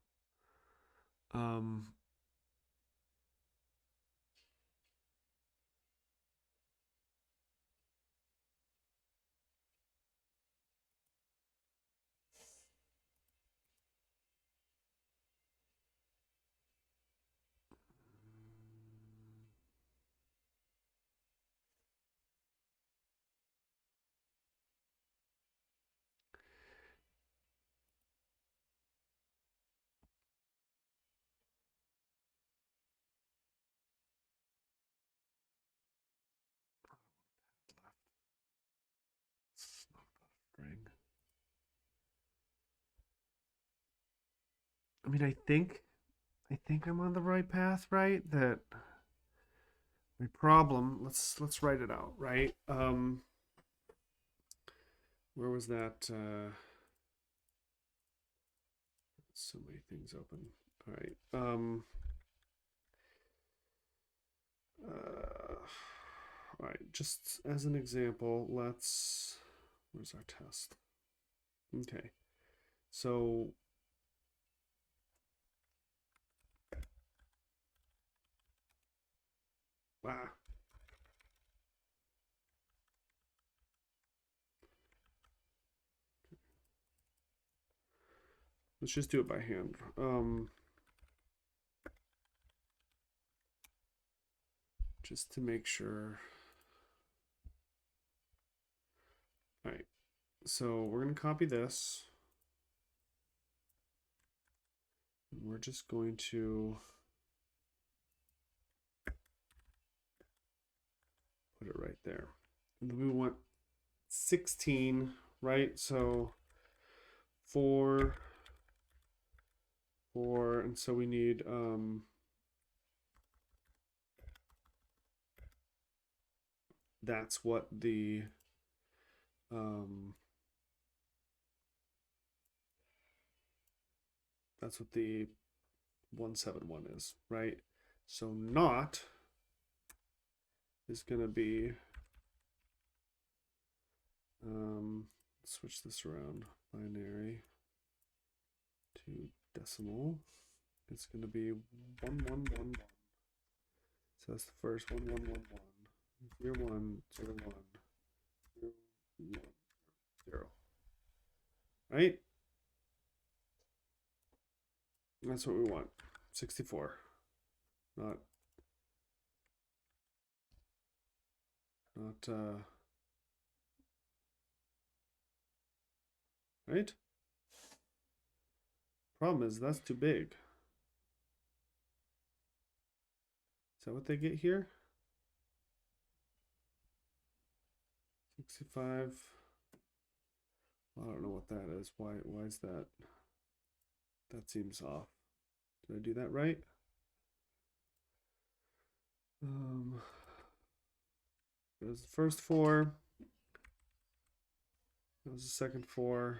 It's not a string. I mean, I think I'm on the right path, right? That my problem. Let's write it out, right? Where was that? So many things open. All right. All right. Just as an example, let's. Where's our test? Okay. So. Ah. Let's just do it by hand. Just to make sure. All right. So we're going to copy this. We're just going to put it right there. And then we want 16, right? So 4, 4, and so we need that's what the that's what the 171 is, right? So not is going to be switch this around, binary to decimal. It's going to be 1111. So that's the first 1111. 0101 010. Right? That's what we want. 64. Not right? Problem is that's too big. Is that what they get here? 65. Well, I don't know what that is. Why is that? That seems off. Did I do that right? That was the first 4. That was the second 4.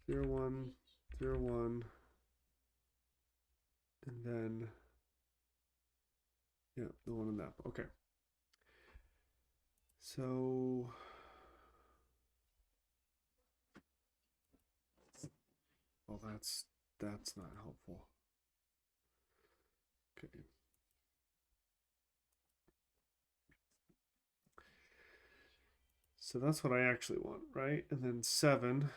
0, 1, 0, 1. And then, yeah, the one in that. Okay. So, well, that's not helpful. Okay. So that's what I actually want, right? And then 7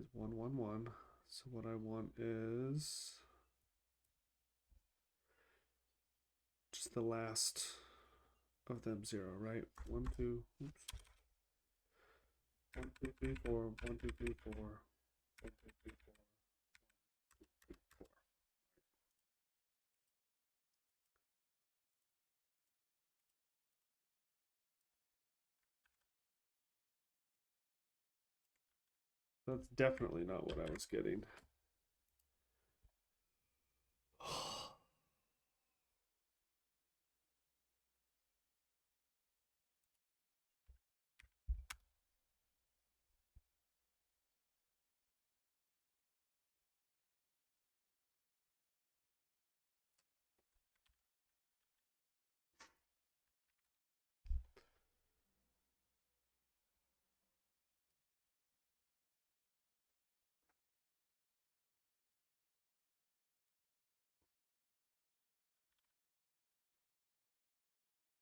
is 1, 1, 1. So what I want is just the last of them 0, right? 1, 2, oops. 1, 2, 3, 4, 1, 2, 3, 4, 1, 2, 3, 4. That's definitely not what I was getting.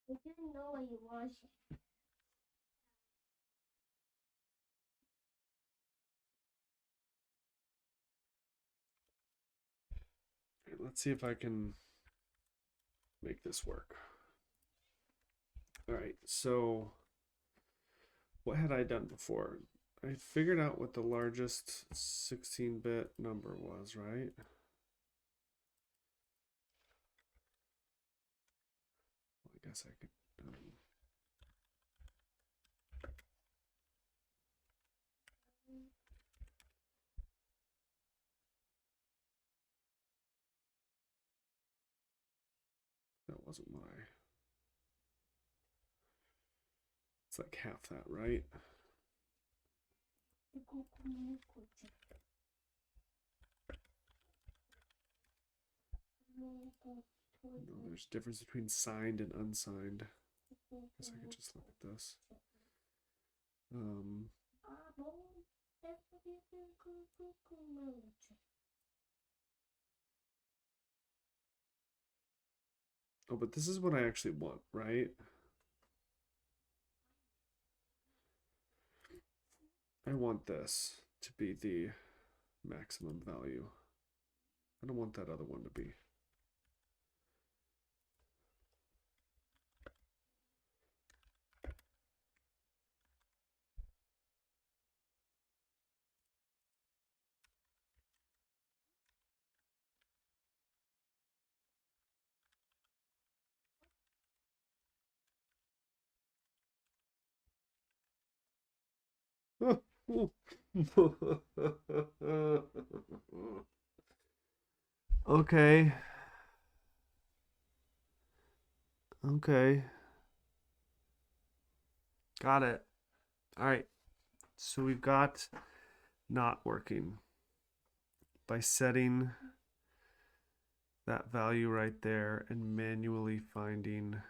I didn't know what you wanted. Let's see if I can make this work. All right, so what had I done before? I figured out what the largest 16-bit number was, right? Well, I guess I could. That wasn't what I. It's like half that, right? No, there's difference between signed and unsigned. I guess I could just look at this. Oh, but this is what I actually want, right? I want this to be the maximum value. I don't want that other one to be. Okay. Okay. Got it. All right. So we've got not working by setting that value right there and manually finding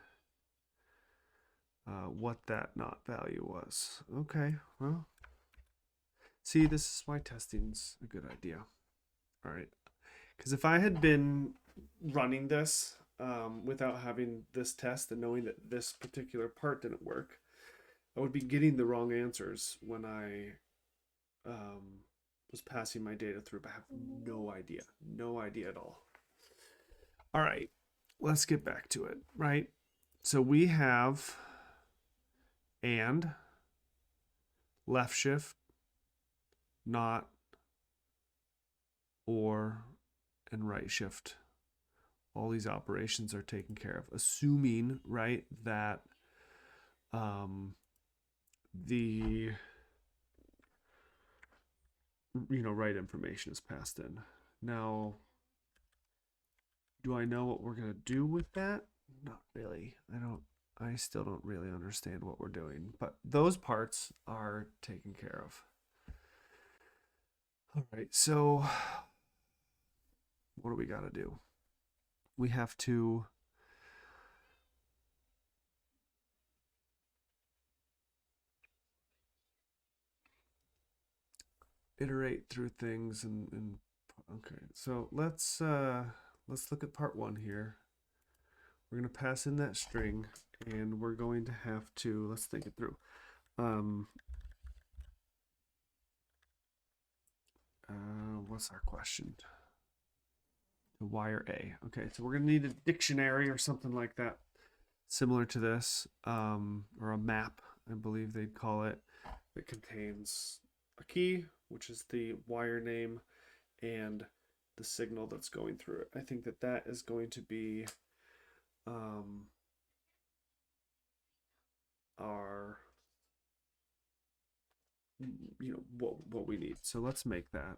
what that not value was. Okay. Well, see, this is why testing's a good idea. All right. Because if I had been running this without having this test and knowing that this particular part didn't work, I would be getting the wrong answers when I was passing my data through, but I have no idea at all. All right, let's get back to it, right? So we have and left shift, not, or, and right shift. All these operations are taken care of, assuming, right, that the right information is passed in. Now, do I know what we're gonna do with that? Not really. I still don't really understand what we're doing, but those parts are taken care of. All right, so what do we got to do? We have to iterate through things and Okay, so let's look at part one here. We're going to pass in that string, and we're going to have to, let's think it through. What's our question? The wire A. Okay, so we're going to need a dictionary or something like that, similar to this, or a map, I believe they'd call it, that contains a key, which is the wire name, and the signal that's going through it. I think that that is going to be our, what we need. So let's make that.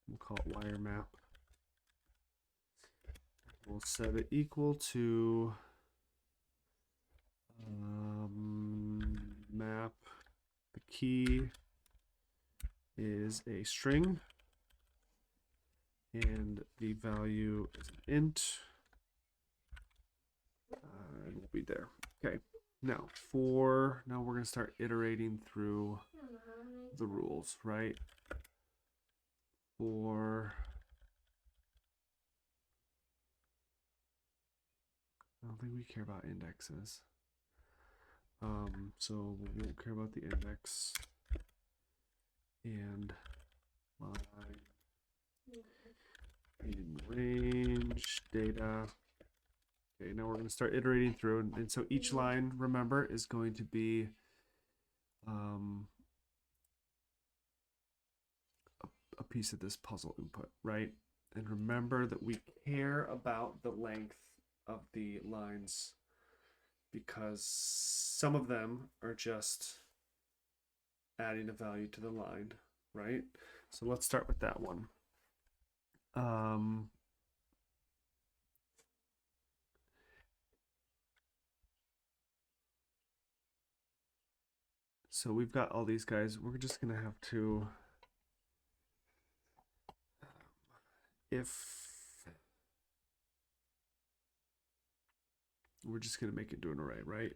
We'll call it wire map. We'll set it equal to map. The key is a string, and the value is an int, and we'll be there. Okay. Now we're going to start iterating through the rules, right? I don't think we care about indexes. So we won't care about the index and line in range data. Okay, now we're going to start iterating through, and so each line, remember, is going to be a piece of this puzzle input, right? And remember that we care about the length of the lines because some of them are just adding a value to the line, right? So let's start with that one. So we've got all these guys. We're just going to have to, if we're just going to make it do an array, right?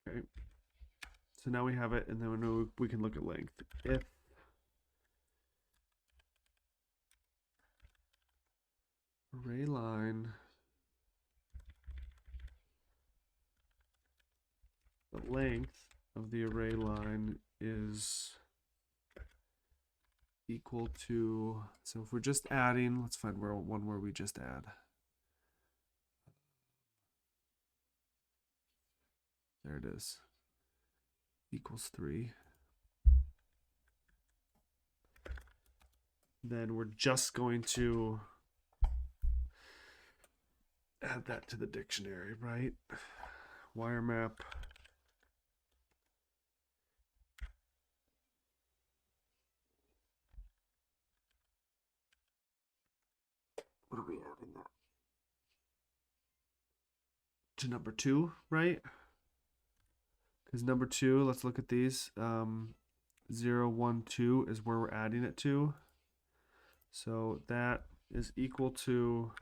Okay. So now we have it, and then we can look at length. If array line, the length of the array line is equal to, so if we're just adding, let's find one where we just add. There it is. Equals 3. Then we're just going to add that to the dictionary, right? Wire map. What are we adding that? To number 2, right? Because number 2, let's look at these. 0, 1, 2 is where we're adding it to. So that is equal to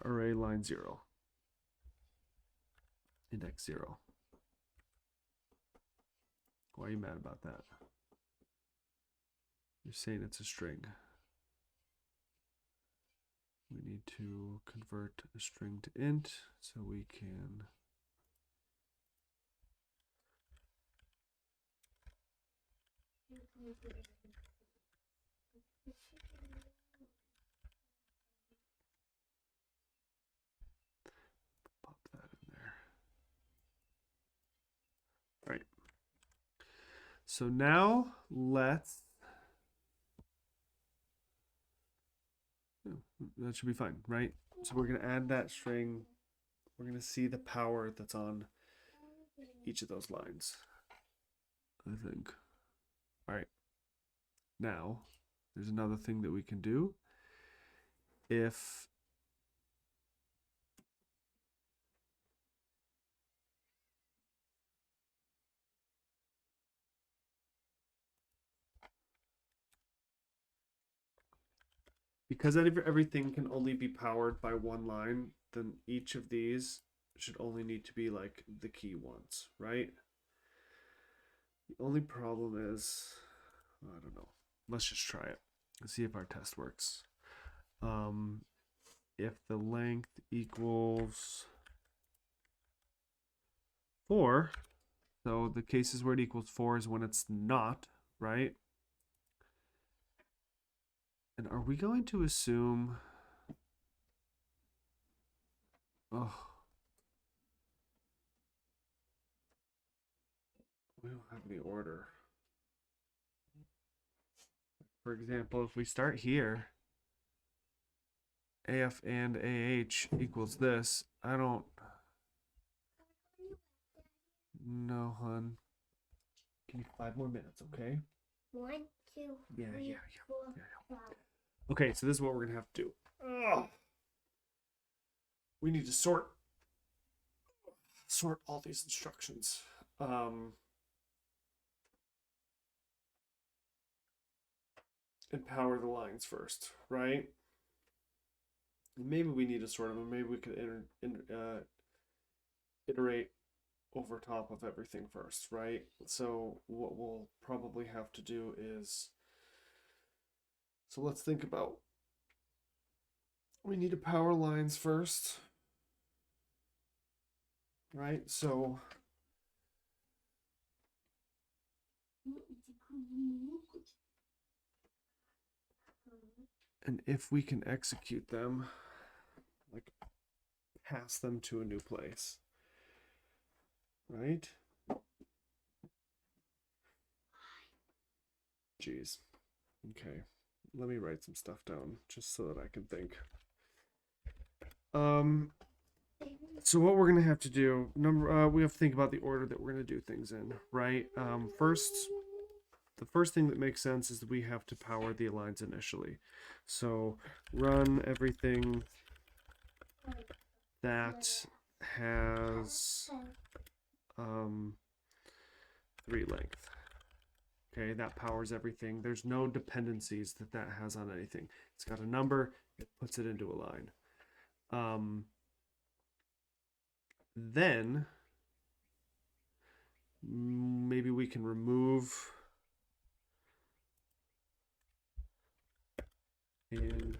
array line 0. Index 0. Why are you mad about that? You're saying it's a string. We need to convert a string to int so we can pop that in there. All right. So now let's, that should be fine, right? So we're going to add that string. We're going to see the power that's on each of those lines, I think. All right. Now, there's another thing that we can do. If because everything can only be powered by one line, then each of these should only need to be like the key ones, right? The only problem is, I don't know. Let's just try it. Let's see if our test works. If the length equals 4, so the cases where it equals 4 is when it's not, right? And are we going to assume... Oh. We don't have any order. For example, if we start here, AF and AH equals this. I don't... No, hun. Give me 5 more minutes, okay? 1, 2, Yeah, 3, yeah. 4, Yeah. 5. Okay, so this is what we're gonna have to do. Ugh. We need to sort all these instructions. And power the lines first, right? And maybe we need to sort them, and maybe we could iterate over top of everything first, right? So what we'll probably have to do is, so let's think about, we need to power lines first, right? So and if we can execute them, like pass them to a new place, right? Jeez. Okay. Let me write some stuff down just so that I can think. So what we're gonna have to do, we have to think about the order that we're gonna do things in, right? The first thing that makes sense is that we have to power the lines initially. So run everything that has 3 length. Okay, that powers everything. There's no dependencies that has on anything. It's got a number, it puts it into a line. Then maybe we can remove and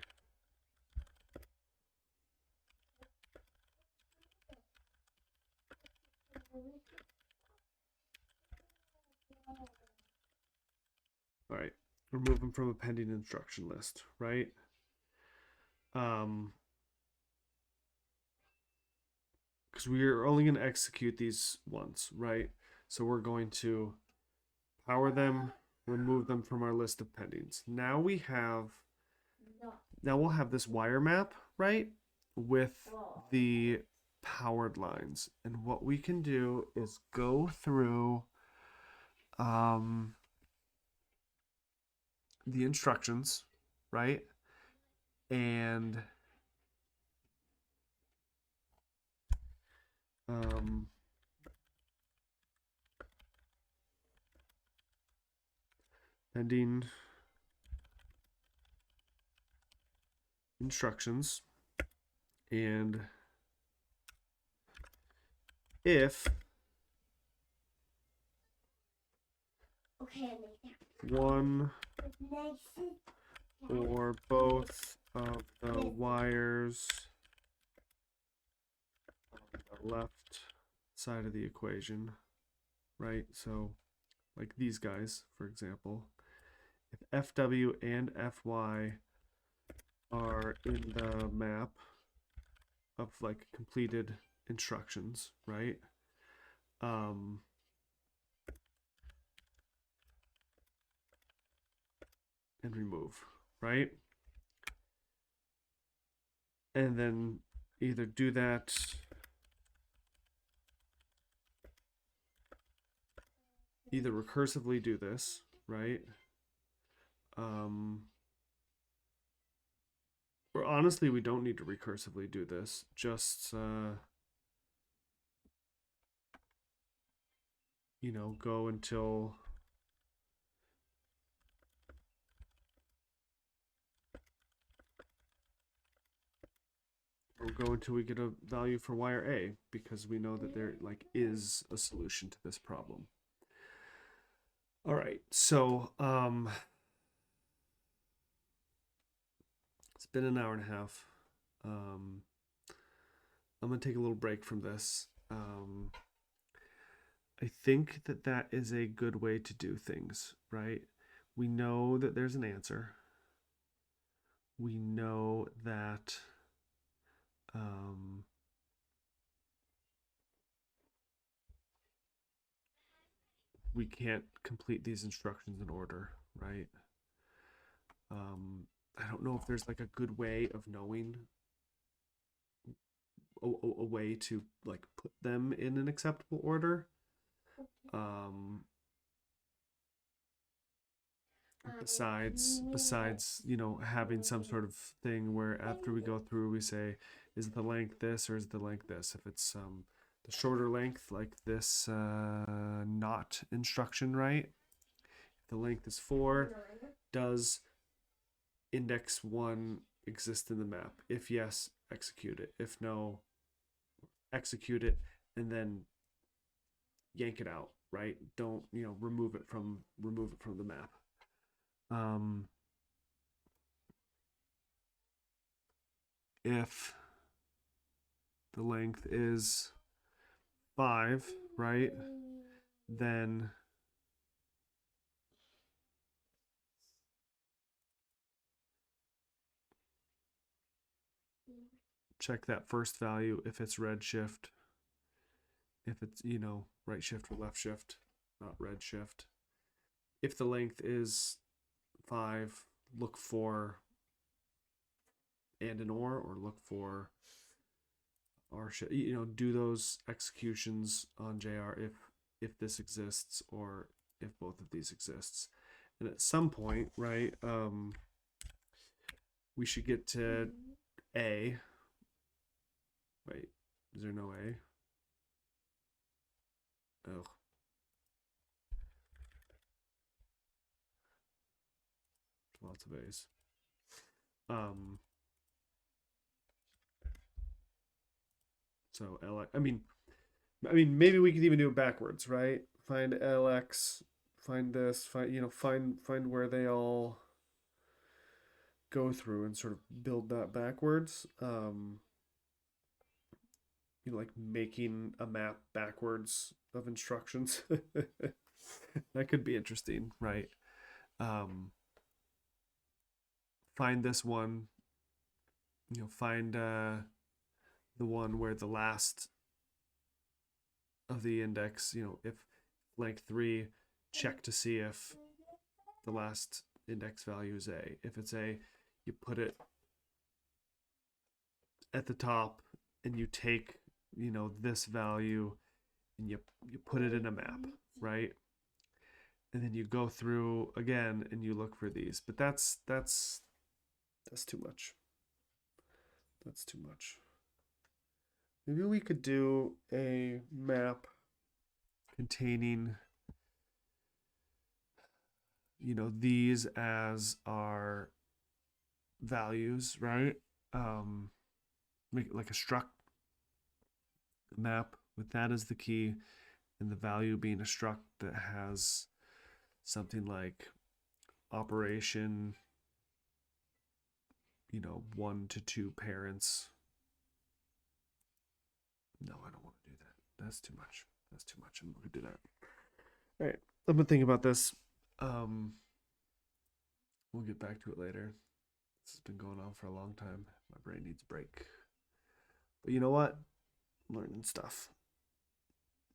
all right, remove them from a pending instruction list, right? Because we are only going to execute these once, right? So we're going to power them, remove them from our list of pendings. Now we'll have this wire map, right? With the powered lines. And what we can do is go through the instructions, right? And pending instructions, and if one or both of the wires on the left side of the equation, right? So like these guys, for example, if FW and FY are in the map of like completed instructions, right? And remove, right? And then either do that either recursively do this, right? Or honestly, we don't need to recursively do this. Just, you know, go until go until we get a value for y or a, because we know that there like is a solution to this problem. All right, so it's been an hour and a half. I'm gonna take a little break from this. I think that that is a good way to do things, right? We know that there's an answer. We know that we can't complete these instructions in order, right? I don't know if there's like a good way of knowing a way to like put them in an acceptable order. Besides, you know, having some sort of thing where after we go through, we say, is the length this or is the length this? If it's the shorter length, like this not instruction, right? If the length is 4, does index 1 exist in the map? If yes, execute it. If no, execute it and then yank it out, right? Don't, you know, remove it from the map. If the length is 5, right, then check that first value if it's red shift, if it's, you know, right shift or left shift, not red shift. If the length is 5, look for and an or look for or you know, do those executions on JR if this exists or if both of these exists. And at some point, right, we should get to A. Wait, is there no A? Oh. Lots of A's. So LX, I mean maybe we could even do it backwards, right? Find LX, find this, find where they all go through and sort of build that backwards. You know, like making a map backwards of instructions. That could be interesting, right? Find this one, you know, find the one where the last of the index, you know, if length 3, check to see if the last index value is A. If it's A, you put it at the top and you take, you know, this value and you put it in a map, right? And then you go through again and you look for these. But that's too much. That's too much. Maybe we could do a map containing, you know, these as our values, right? Make it like a struct map with that as the key and the value being a struct that has something like operation, you know, 1 to 2 parents. No, I don't want to do that. That's too much. That's too much. I'm not gonna do that. All right, I've been thinking about this. We'll get back to it later. This has been going on for a long time. My brain needs a break. But you know what? I'm learning stuff.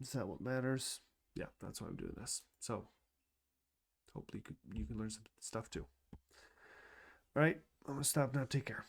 Is that what matters? Yeah, that's why I'm doing this. So hopefully you can learn some stuff too. All right, I'm gonna stop now. Take care.